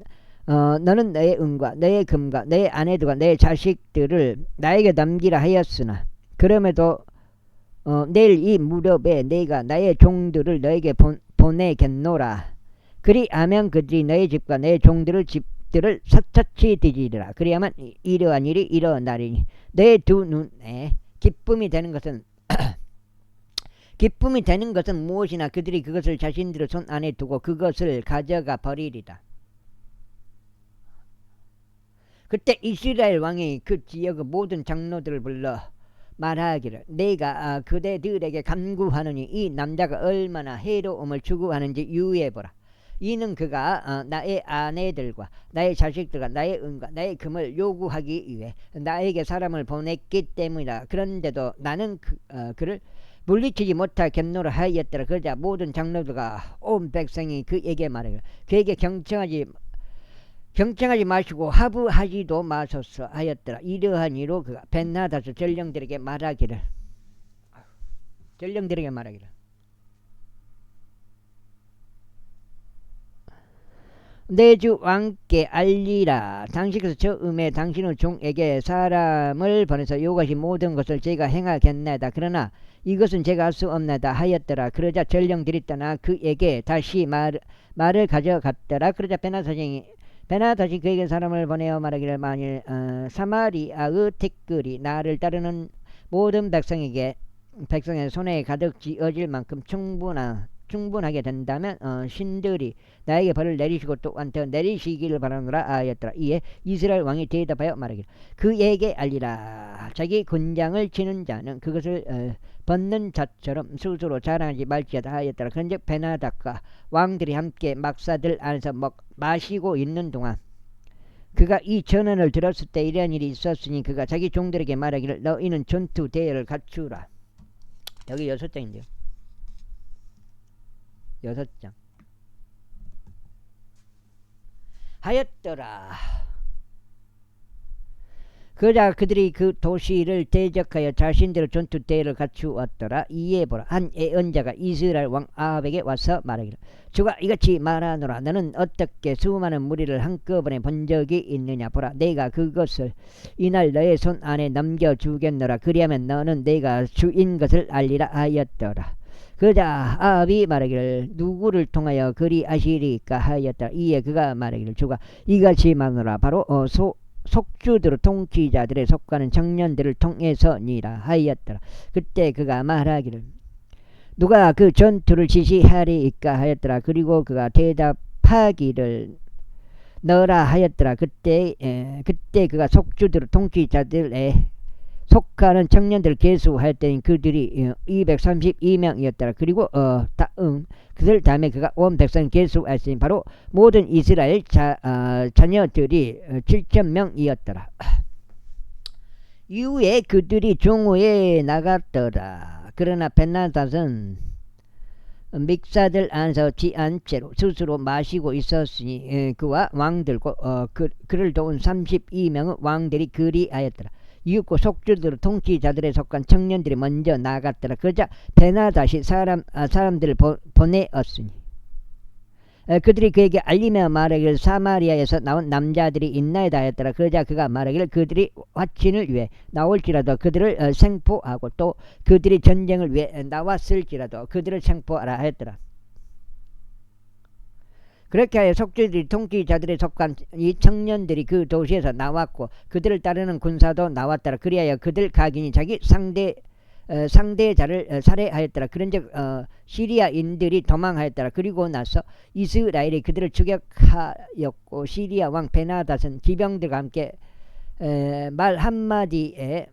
너의 은과 너의 금과 너의 아내들과 너의 자식들을 나에게 남기라 하였으나 그럼에도 내일 이 무렵에 내가 나의 종들을 너에게 보내겠노라. 그리하면 그들이 너의 집과 너의 종들을 자식들을 샅샅이 뒤지리라. 그리야만 이러한 일이 일어나리니 내 두 눈에 기쁨이 되는 것은 기쁨이 되는 것은 무엇이나 그들이 그것을 자신들의 손 안에 두고 그것을 가져가 버리리라. 그때 이스라엘 왕이 그 지역의 모든 장로들을 불러 말하기를 내가 그대들에게 간구하노니 이 남자가 얼마나 해로움을 추구하는지 유의해보라. 이는 그가 나의 아내들과 나의 자식들과 나의 은과 나의 금을 요구하기 위해 나에게 사람을 보냈기 때문이다. 그런데도 나는 그를 물리치지 못할 갱노를 하였더라. 그러자 모든 장로들과 온 백성이 그에게 말하기를 그에게 경청하지 마시고 하부하지도 마소서 하였더라. 이러한 이로 그가 벤하닷의 전령들에게 말하기를 내 주 왕께 알리라. 당신께서 처음에 당신의 종에게 사람을 보내서 요구하신 모든 것을 제가 행하겠나이다. 그러나 이것은 제가 할 수 없나이다 하였더라. 그러자 전령들이 떠나 그에게 다시 말을 가져갔더라. 그러자 베나다시 그에게 사람을 보내어 말하기를 만일 사마리아의 댓글이 나를 따르는 모든 백성의 손에 가득 쥐어질 만큼 충분하게 된다면 신들이 나에게 벌을 내리시고 또한 더 내리시기를 바라노라 하였더라. 이에 이스라엘 왕이 대답하여 말하기를 그에게 알리라. 자기 군장을 치는 자는 그것을 벗는 자처럼 스스로 자랑하지 말지어다 하였더라. 그런즉 베나닷과 왕들이 함께 막사들 안에서 마시고 있는 동안 그가 이 전언을 들었을 때 이런 일이 있었으니 그가 자기 종들에게 말하기를 너희는 전투 대열을 갖추라. 여기 6장인데요. 6장 하였더라. 그러자 그들이 그 도시를 대적하여 자신들의 전투 대열을 갖추었더라. 이에 보라 한 예언자가 이스라엘 왕 아합에게 와서 말하기를 주가 이같이 말하노라. 너는 어떻게 수많은 무리를 한꺼번에 본 적이 있느냐. 보라 내가 그것을 이날 너의 손 안에 넘겨주겠노라. 그리하면 너는 내가 주인 것을 알리라 하였더라. 그러자 아합이 말하기를 누구를 통하여 그리하시리까 하였더라. 이에 그가 말하기를 주가 이같이 말하노라. 바로 속주들 통치자들에 속하는 청년들을 통해서니라 하였더라. 그때 그가 말하기를 누가 그 전투를 지시하리이까 하였더라. 그리고 그가 대답하기를 너라 하였더라. 그때 그가 속주들 통치자들에 속하는 청년들을 계수하였더니 그들이 232명이었더라. 그리고 그들 다음에 그가 온 백성 계수하였으니 바로 모든 이스라엘 자녀들이 7,000명이었더라. 이후에 그들이 중후에 나갔더라. 그러나 벤하닷은 믹사들 안에서 지한 채로 스스로 마시고 있었으니 그와 왕들과 그를 도운 32명의 왕들이 그리하였더라. 이윽고 속주들 통치자들에 속한 청년들이 먼저 나갔더라. 그러자 베나닷이 사람들을 보내었으니 그들이 그에게 알리며 말하기를 사마리아에서 나온 남자들이 있나이다 하였더라. 그러자 그가 말하기를 그들이 화친을 위해 나올지라도 그들을 생포하고 또 그들이 전쟁을 위해 나왔을지라도 그들을 생포하라 하였더라. 그렇게 하여 속주들이 통치자들에 속한 이 청년들이 그 도시에서 나왔고 그들을 따르는 군사도 나왔더라. 그리하여 그들 각인이 자기 상대자를 살해하였더라. 그런즉 시리아인들이 도망하였더라. 그리고 나서 이스라엘이 그들을 추격하였고 시리아 왕 베나닷은 기병들과 함께 말 한마리에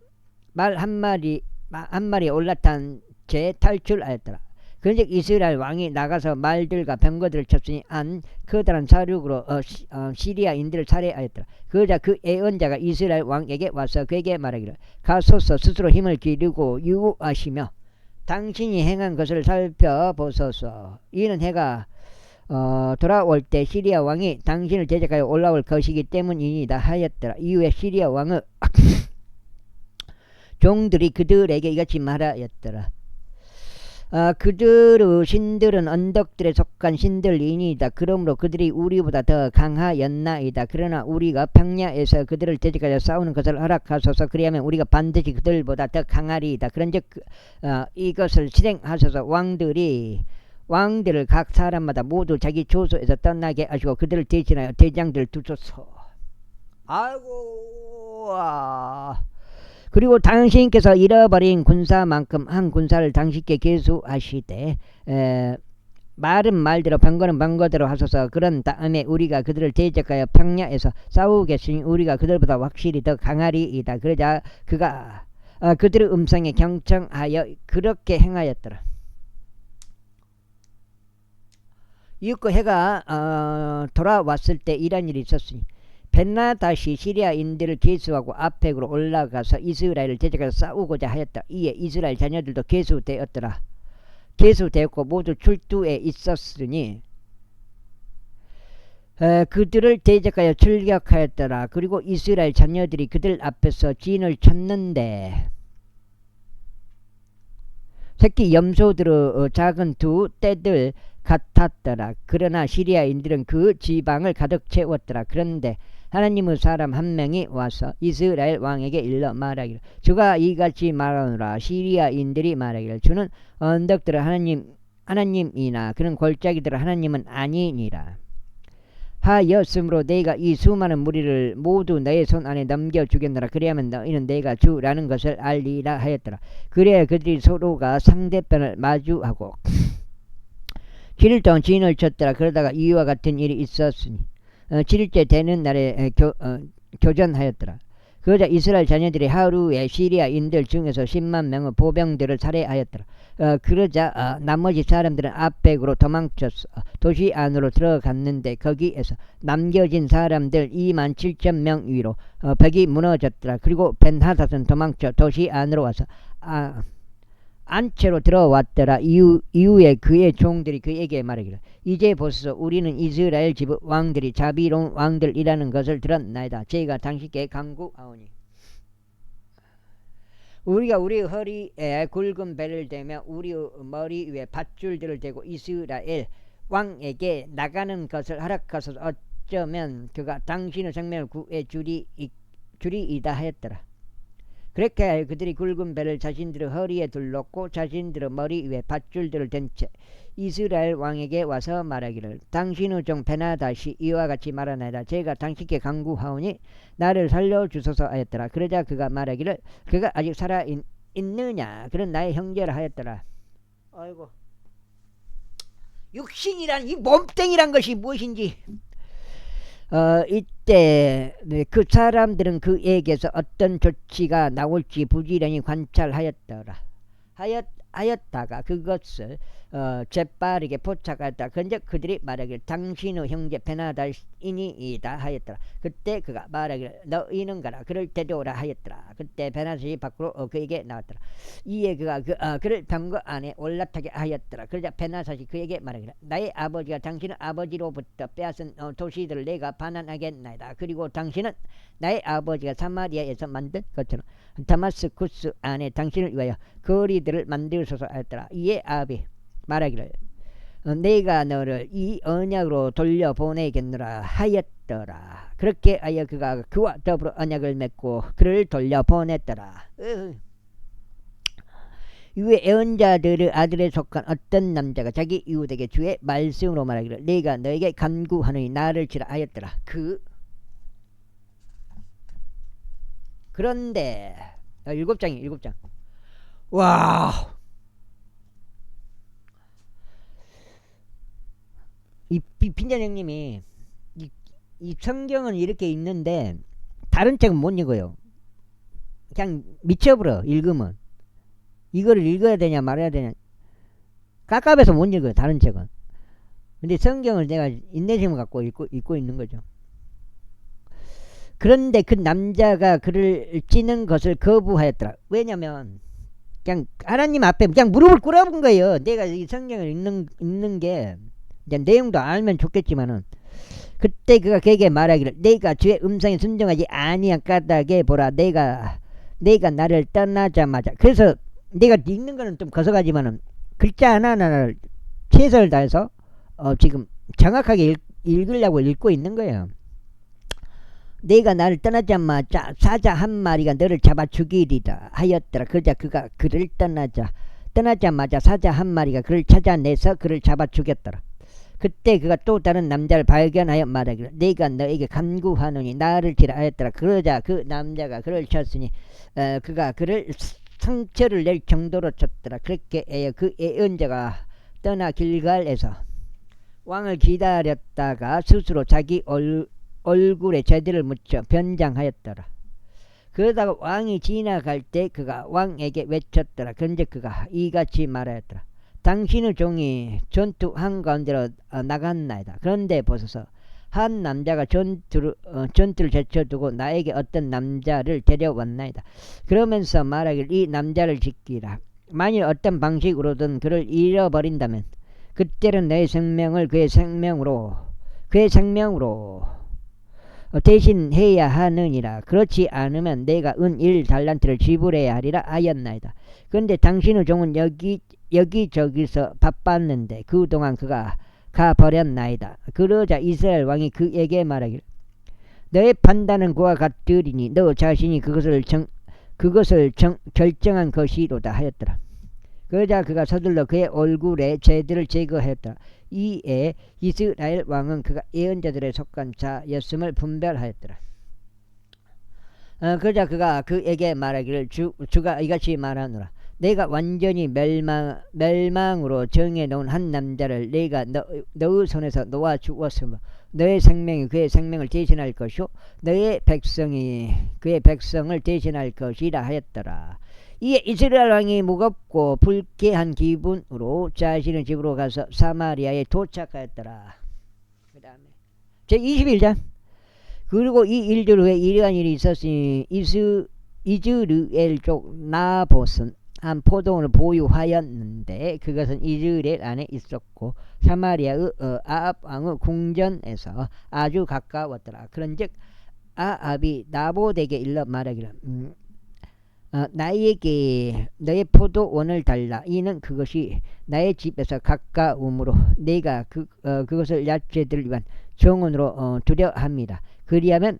올라탄 채 탈출하였더라. 그런즉 이스라엘 왕이 나가서 말들과 병거들을 쳤으니 안 커다란 사륙으로 시리아인들을 살해하였더라. 그러자 그 예언자가 이스라엘 왕에게 와서 그에게 말하기를 가소서 스스로 힘을 기르고 유하시며 당신이 행한 것을 살펴보소서. 이는 해가 돌아올 때 시리아 왕이 당신을 대적하여 올라올 것이기 때문이다 하였더라. 이후에 시리아 왕의 종들이 그들에게 이같이 말하였더라. 그들의 신들은 언덕들에 속한 신들이니이다. 그러므로 그들이 우리보다 더 강하였나이다. 그러나 우리가 평야에서 그들을 대적하여 싸우는 것을 허락하소서. 그리하면 우리가 반드시 그들보다 더 강하리이다. 그런즉 이것을 실행하소서. 왕들이 왕들을 각 사람마다 모두 자기 조소에서 떠나게 하시고 그들을 대신하여 대장들을 두소서. 아이고, 그리고 당신께서 잃어버린 군사만큼 한 군사를 당신께 계수하시되 말은 말대로 병거는 병거대로 하소서. 그런 다음에 우리가 그들을 대적하여 평야에서 싸우겠으니 우리가 그들보다 확실히 더 강하리이다. 그러자 그가 그들의 음성에 경청하여 그렇게 행하였더라. 이윽고 해가 돌아왔을 때 이런 일이 있었으니 벤하닷이 시리아인들을 계수하고 아펙으로 올라가서 이스라엘을 대적해서 싸우고자 하였다. 이에 이스라엘 자녀들도 계수되었더라. 계수되었고 모두 출두에 있었으니 그들을 대적하여 출격하였더라. 그리고 이스라엘 자녀들이 그들 앞에서 진을 쳤는데 새끼 염소들의 작은 두 떼들 같았더라. 그러나 시리아인들은 그 지방을 가득 채웠더라. 그런데 하나님의 사람 한 명이 와서 이스라엘 왕에게 일러 말하기를 주가 이같이 말하노라. 시리아인들이 말하기를 주는 언덕들을 하나님이나 그런 골짜기들을 하나님은 아니니라 하였으므로 내가 이 수많은 무리를 모두 너의 손 안에 넘겨주겠노라. 그래야만 너희는 내가 주라는 것을 알리라 하였더라. 그래야 그들이 서로가 상대편을 마주하고 7일 동안 진을 쳤더라. 그러다가 이와 같은 일이 있었으니 7일째 되는 날에 교전하였더라. 그러자 이스라엘 자녀들이 하루에 시리아인들 중에서 10만 명의 보병들을 살해하였더라. 그러자 나머지 사람들은 아펙으로 도망쳤어. 도시 안으로 들어갔는데 거기에서 남겨진 사람들 2만 7천 명 위로 벽이 무너졌더라. 그리고 벤하닷은 도망쳐 도시 안으로 와서 안채로 들어왔더라. 이후에 그의 종들이 그에게 말하기를 이제 보소서 우리는 이스라엘 집 왕들이 자비로운 왕들이라는 것을 들었나이다. 제가 당신께 간구하오니 우리가 우리 허리에 굵은 배를 대며 우리 머리 위에 밧줄들을 대고 이스라엘 왕에게 나가는 것을 허락하소서. 어쩌면 그가 당신의 생명을 구해 주리이다 하였더라. 그렇게 하여 그들이 굵은 배를 자신들의 허리에 둘렀고 자신들의 머리 위에 밧줄들을 댄 채 이스라엘 왕에게 와서 말하기를 당신의 종 벤하닷이 이와 같이 말하나이다. 제가 당신께 간구하오니 나를 살려주소서 하였더라. 그러자 그가 말하기를 그가 아직 살아있느냐 그런 나의 형제라 하였더라. 아이고, 육신이란 이 몸뚱이란 것이 무엇인지 이때 그 사람들은 그에게서 어떤 조치가 나올지 부지런히 관찰하였다가 그것을 재빠르게 포착하였다. 그런데 그들이 말하기를 당신의 형제 벤하닷이니이다 하였더라. 그때 그가 말하기를 너희는 가라 그를 데려오라 하였더라. 그때 벤하닷이 밖으로 그에게 나왔더라. 이에 그가 그를 병거 안에 올라타게 하였더라. 그러자 벤하닷이 그에게 말하기를 나의 아버지가 당신의 아버지로부터 빼앗은 도시들을 내가 반환하겠나이다. 그리고 당신은 나의 아버지가 사마리아에서 만든 것처럼 다마스쿠스 안에 당신을 위하여 거리들을 만들소서 하였더라. 이에 아합이 말하기를 내가 너를 이 언약으로 돌려보내겠노라 하였더라. 그렇게 하여 그가 그와 더불어 언약을 맺고 그를 돌려보냈더라. 이후에 애언자들의 아들에 속한 어떤 남자가 자기 이웃에게 주의 말씀으로 말하기를 내가 너에게 간구하노니 나를 치라 하였더라. 그런데 7장이 7장. 와, 이 빈잔 형님이 이 성경은 이렇게 있는데 다른 책은 못 읽어요. 그냥 미쳐버려. 읽으면 이거를 읽어야 되냐 말아야 되냐 깝깝해서 못 읽어요. 다른 책은. 근데 성경을 내가 인내심을 갖고 읽고 있는 거죠. 그런데 그 남자가 그를 찌는 것을 거부하였더라. 왜냐면 그냥 하나님 앞에 그냥 무릎을 꿇어본 거예요. 내가 이 성경을 읽는 게 이제 내용도 알면 좋겠지만은 그때 그가 그에게 말하기를 내가 주의 음성에 순종하지 아니한 까닭에 보라 내가 나를 떠나자마자. 그래서 내가 읽는 거는 좀 거서가지만은 글자 하나하나를 최선을 다해서 지금 정확하게 읽으려고 읽고 있는 거예요. 내가 나를 떠나자마자 사자 한 마리가 너를 잡아 죽이리라 하였더라. 그러자 그가 그를 떠나자마자 사자 한 마리가 그를 찾아내서 그를 잡아 죽였더라. 그때 그가 또 다른 남자를 발견하여 말하기를 내가 너에게 간구하노니 나를 치라 하였더라. 그러자 그 남자가 그를 쳤으니 그가 그를 상처를 낼 정도로 쳤더라. 그렇게 그 예언자가 떠나 길갈에서 왕을 기다렸다가 스스로 자기 얼굴에 제대를 묻혀 변장하였더라. 그러다가 왕이 지나갈 때 그가 왕에게 외쳤더라. 그런데 그가 이같이 말하였더라. 당신의 종이 전투 한가운데로 나갔나이다. 그런데 보소서 한 남자가 전투를 제쳐두고 나에게 어떤 남자를 데려왔나이다. 그러면서 말하길 이 남자를 지키라. 만일 어떤 방식으로든 그를 잃어버린다면 그때는 내 생명을 그의 생명으로 대신해야 하느니라. 그렇지 않으면 내가 은 1달란트를 지불해야 하리라 하였나이다. 그런데 당신의 종은 여기저기서 바빴는데 그동안 그가 가버렸나이다. 그러자 이스라엘 왕이 그에게 말하기를 너의 판단은 그와 같으리니 너 자신이 그것을 결정한 것이로다 하였더라. 그러자 그가 서둘러 그의 얼굴에 제들을 제거하였더라. 이에 이스라엘 왕은 그가 예언자들에 속한 자였음을 분별하였더라. 그러자 그가 그에게 말하기를 주가 이같이 말하노라. 내가 완전히 멸망으로 정해놓은 한 남자를 내가 너의 손에서 놓아 주었으므로 너의 생명이 그의 생명을 대신할 것이요 너의 백성이 그의 백성을 대신할 것이라 하였더라. 이에 이스라엘 왕이 무겁고 불쾌한 기분으로 자신의 집으로 가서 사마리아에 도착하였더라. 그 다음에 제21장. 그리고 이 일들 후에 이러한 일이 있었으니 이즈르엘 쪽 나봇은 한 포도원을 보유하였는데 그것은 이즈레엘 안에 있었고 사마리아의 아합 왕의 궁전에서 아주 가까웠더라. 그런즉 아합이 나봇에게 일러 말하기를 나에게 너의 포도원을 달라. 이는 그것이 나의 집에서 가까우므로 내가 그것을 야채들을 위한 정원으로 두려합니다. 그리하면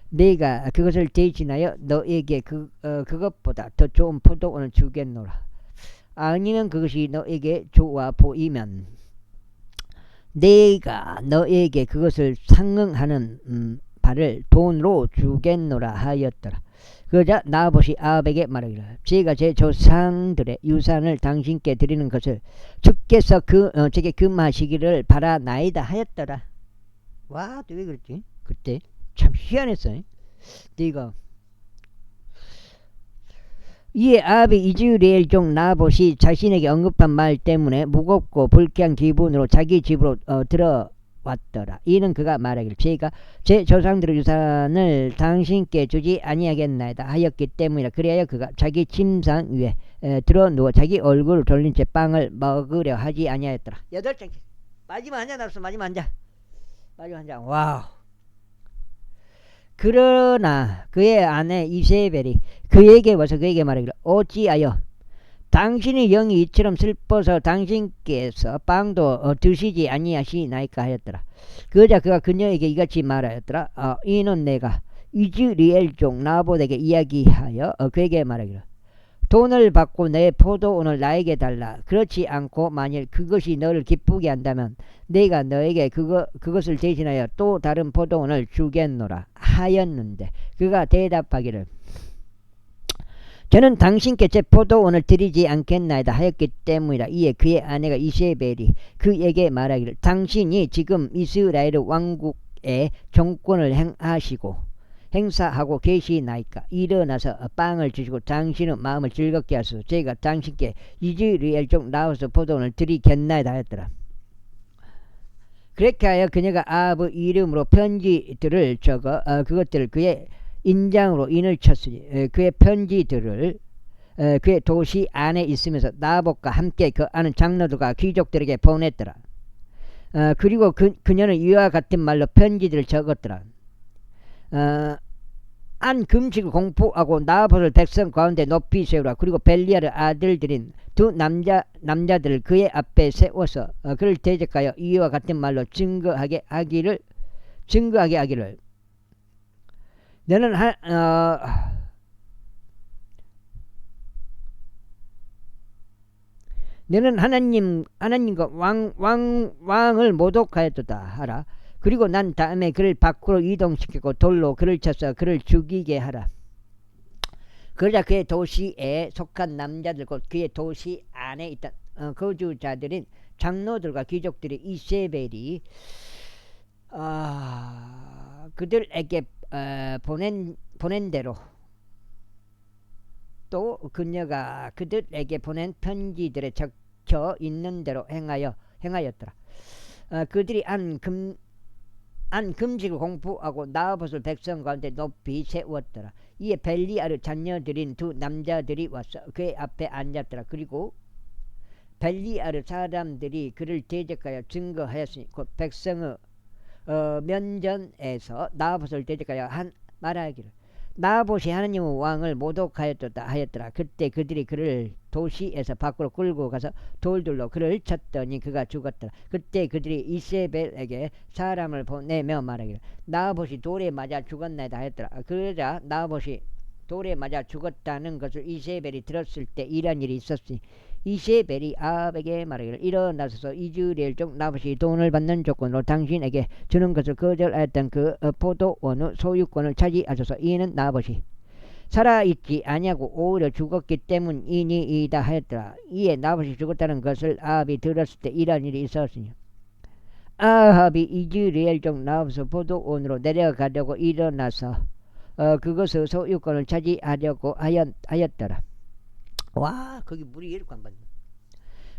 내가 그것을 대신하여 너에게 그것보다 더 좋은 포도원을 주겠노라. 아니면 그것이 너에게 좋아 보이면 내가 너에게 그것을 상응하는 바를 돈으로 주겠노라 하였더라. 그러자 나봇이 아합에게 말하기를 제가 제 조상들의 유산을 당신께 드리는 것을 주께서 제게 금하시기를 바라나이다 하였더라. 와, 왜 그랬지? 그때 참 희한했어. 네가 이에 아합이 이즈레엘 종 나봇이 자신에게 언급한 말 때문에 무겁고 불쾌한 기분으로 자기 집으로 들어왔더라. 이는 그가 말하기를 제가 제 조상들의 유산을 당신께 주지 아니하겠나이다 하였기 때문이라. 그래야 그가 자기 침상 위에 들어 누워 자기 얼굴을 돌린 채 빵을 먹으려 하지 아니하였더라. 8장 마지막 한 장 남았어. 마지막 한 장. 와우. 그러나 그의 아내 이세벨이 그에게 와서 그에게 말하기를 어찌하여 당신의 영이 이처럼 슬퍼서 당신께서 빵도 드시지 아니하시나이까 하였더라. 그러자 그가 그녀에게 이같이 말하였더라. 이는 내가 이즈리엘 종 나봇에게 이야기하여 그에게 말하기를 돈을 받고 내 포도원을 나에게 달라. 그렇지 않고 만일 그것이 너를 기쁘게 한다면 내가 너에게 그것을 대신하여 또 다른 포도원을 주겠노라 하였는데 그가 대답하기를 저는 당신께 제 포도원을 드리지 않겠나이다 하였기 때문이라. 이에 그의 아내가 이세벨이 그에게 말하기를 당신이 지금 이스라엘 왕국의 정권을 행사하고 계시나이까. 일어나서 빵을 주시고 당신의 마음을 즐겁게 하소서. 제가 당신께 이즈리엘 종 나봇의 포도원을 드리겠나이다 하였더라. 그렇게 하여 그녀가 아합의 이름으로 편지들을 적어 그것들을 그의 인장으로 인을 쳤으니 그의 편지들을 그의 도시 안에 있으면서 나봇과 함께 그 아는 장로들과 귀족들에게 보냈더라. 그리고 그녀는 이와 같은 말로 편지들을 적었더라. 안 금식을 공포하고 나봇을 백성 가운데 높이 세우라. 그리고 벨리알의 아들들인 두 남자들을 그의 앞에 세워서 그를 대적하여 이와 같은 말로 증거하게 하기를 너는 너는 하나님과 왕을 모독하였도다 하라. 그리고 난 다음에 그를 밖으로 이동시키고 돌로 그를 쳐서 그를 죽이게 하라. 그러자 그의 도시에 속한 남자들 곧 그의 도시 안에 있던 거주자들인 장로들과 귀족들이 이세벨이 그들에게 보낸 대로 또 그녀가 그들에게 보낸 편지들에 적혀 있는 대로 행하였더라. 그들이 안 금식을 공포하고 나봇을 백성 가운데 높이 세웠더라. 이에 벨리아르 자녀들인 두 남자들이 와서 그의 앞에 앉았더라. 그리고 벨리아르 사람들이 그를 대적하여 증거하였으니 곧 백성의 면전에서 나봇을 대적하여 말하기를 나봇이 하나님의 왕을 모독하였도다 하였더라. 그때 그들이 그를 도시에서 밖으로 끌고 가서 돌들로 그를 쳤더니 그가 죽었더라. 그때 그들이 이세벨에게 사람을 보내며 말하기를 나봇이 돌에 맞아 죽었나이다 하였더라. 그러자 나봇이 돌에 맞아 죽었다는 것을 이세벨이 들었을 때 이런 일이 있었으니 이세벨이 아합에게 말하기를 일어나소서 이즈리엘 종 나봇이 돈을 받는 조건으로 당신에게 주는 것을 거절하였던 그 포도원의 소유권을 차지하소서. 이는 나봇이 살아있지 아니하고 오히려 죽었기 때문이니이다 하였더라. 이에 나봇이 죽었다는 것을 아합이 들었을 때 이런 일이 있었으니 아합이 이즈리엘 종 나봇의 포도원으로 내려가려고 일어나서 그것의 소유권을 차지하려고 하였더라. 와, 거기 물이 이렇게 안 받네.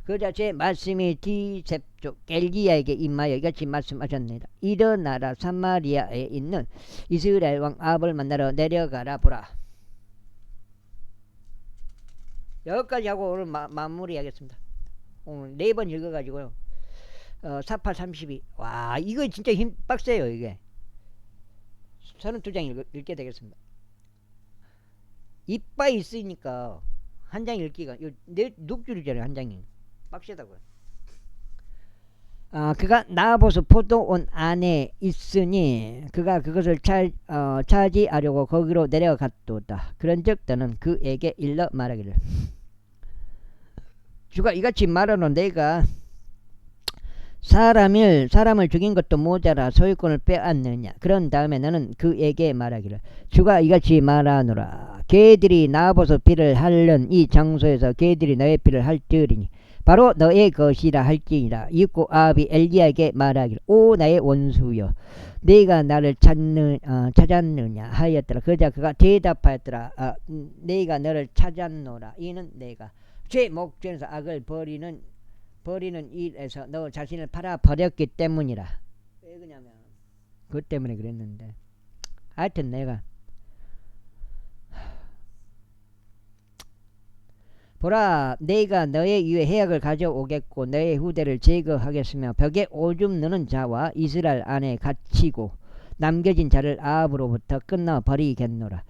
그러자 제 말씀이 디셉족 엘기야에게 임하여 이같이 말씀하셨느니라. 일어나라 사마리아에 있는 이스라엘 왕 아합을 만나러 내려가라. 보라. 여기까지 하고 오늘 마무리하겠습니다. 오늘 4번 읽어가지고요. 4832. 와, 이거 진짜 힘 빡세요. 이게 32장 읽게 되겠습니다. 이빨 있으니까 한 장 읽기가 6줄이잖아요. 한 장이 빡세다고요. 그가 나봇의 포도원 안에 있으니 그가 그것을 차지하려고 거기로 내려갔도다. 그런즉 너는 그에게 일러 말하기를 주가 이같이 말하노 내가 사람을 죽인 것도 모자라 소유권을 빼앗느냐. 그런 다음에 너는 그에게 말하기를 주가 이같이 말하노라. 개들이 나봇의 피를 핥는 이 장소에서 개들이 너의 피를 핥으리니 바로 너의 것이라 할지니라. 이윽고 아합이 엘리야에게 말하기를 오 나의 원수여 네가 나를 찾았느냐 하였더라. 그러자 그가 대답하였더라. 네가 너를 찾았노라. 이는 내가 죄 목전에서 악을 버리는 일에서 너 자신을 팔아버렸기 때문이라. 왜 그러냐면 그것 때문에 그랬는데 하여튼 내가 보라 내가 너의 위에 해악을 가져오겠고 너의 후대를 제거하겠으며 벽에 오줌 누는 자와 이스라엘 안에 갇히고 남겨진 자를 아합으로부터 끊어버리겠노라.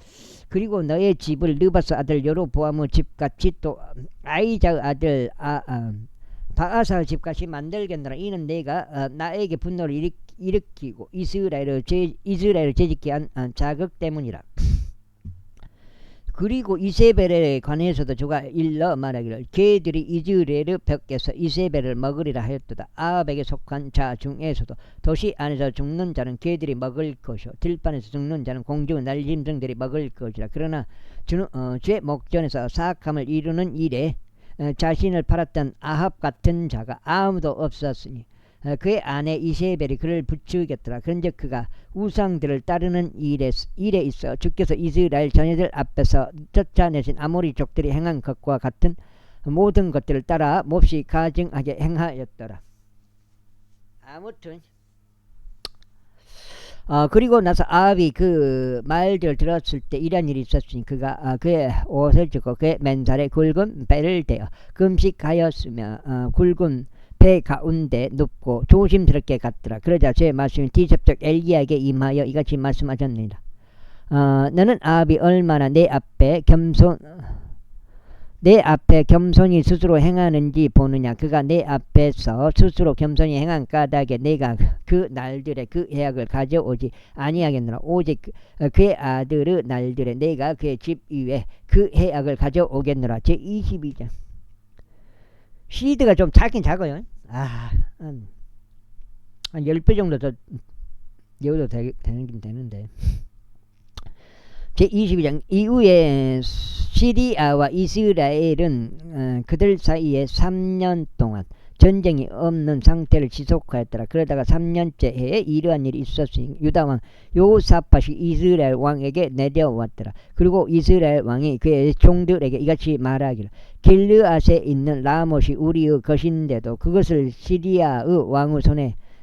그리고 너의 집을 느바스 아들 여로보암의 집같이 또 아이자의 아들 바아사의 집같이 만들겠노라. 이는 내가 나에게 분노를 일으키고 이스라엘을 재짓게 한 자극 때문이라. 그리고 이세벨에 관해서도 주가 일러 말하기를 개들이 이즈레엘 벽에서 이세벨을 먹으리라 하였도다. 아합에게 속한 자 중에서도 도시 안에서 죽는 자는 개들이 먹을 것이요 들판에서 죽는 자는 공중의 날짐승들이 먹을 것이라. 그러나 죄 목전에서 사악함을 이루는 일에 자신을 팔았던 아합 같은 자가 아무도 없었으니 그의 아내 이세벨이 그를 부추겼더라. 그런즉 그가 우상들을 따르는 일에 있어 주께서 이스라엘 자녀들 앞에서 쫓아내신 아모리 족들이 행한 것과 같은 모든 것들을 따라 몹시 가증하게 행하였더라. 아무튼 그리고 나서 아합이 그 말들을 들었을 때 이런 일이 있었으니 그가 그의 옷을 찢고 그의 맨살에 굵은 배를 대어 금식하였으며 굵은 배 가운데 눕고 조심스럽게 갔더라. 그러자 제 말씀이 디셉적 엘리야에게 임하여 이같이 말씀하셨느니라. 너는 아합이 얼마나 내 앞에 겸손히 스스로 행하는지 보느냐. 그가 내 앞에서 스스로 겸손히 행한 까닭에 내가 그 날들에 그 해악을 가져오지 아니하겠노라. 오직 그의 아들의 날들에 내가 그의 집 위에 그 해악을 가져오겠노라. 제22장 시드가 좀 작긴 작아요. 한 10배 정도 더 여도 되긴 되는데. 제22장 이후에 시리아와 이스라엘은 그들 사이에 3년 동안 전쟁이 없는 상태를 지속하였더라. 그러다가 3년째 해에 이러한 일이 있었으니 유다왕 요사팟이 이스라엘 왕에게 내려왔더라. 그리고 이스라엘 왕이 그의 종들에게 이같이 말하기를 길르앗에 있는 라못이 우리의 것인데도 그것을 시리아의 왕의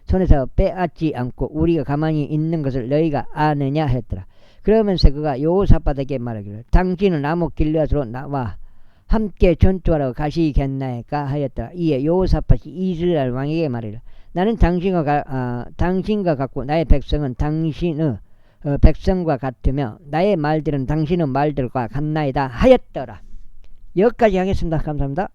손에서 빼앗지 않고 우리가 가만히 있는 것을 너희가 아느냐 했더라. 그러면서 그가 여호사밧에게 말하기를 당신은 라못 길르앗으로 나와 함께 전투하러 가시겠나이까 하였더라. 이에 여호사밧이 이스라엘 왕에게 말하기를 나는 당신과 같고 나의 백성은 당신의 백성과 같으며 나의 말들은 당신의 말들과 같나이다 하였더라. 여기까지 하겠습니다. 감사합니다.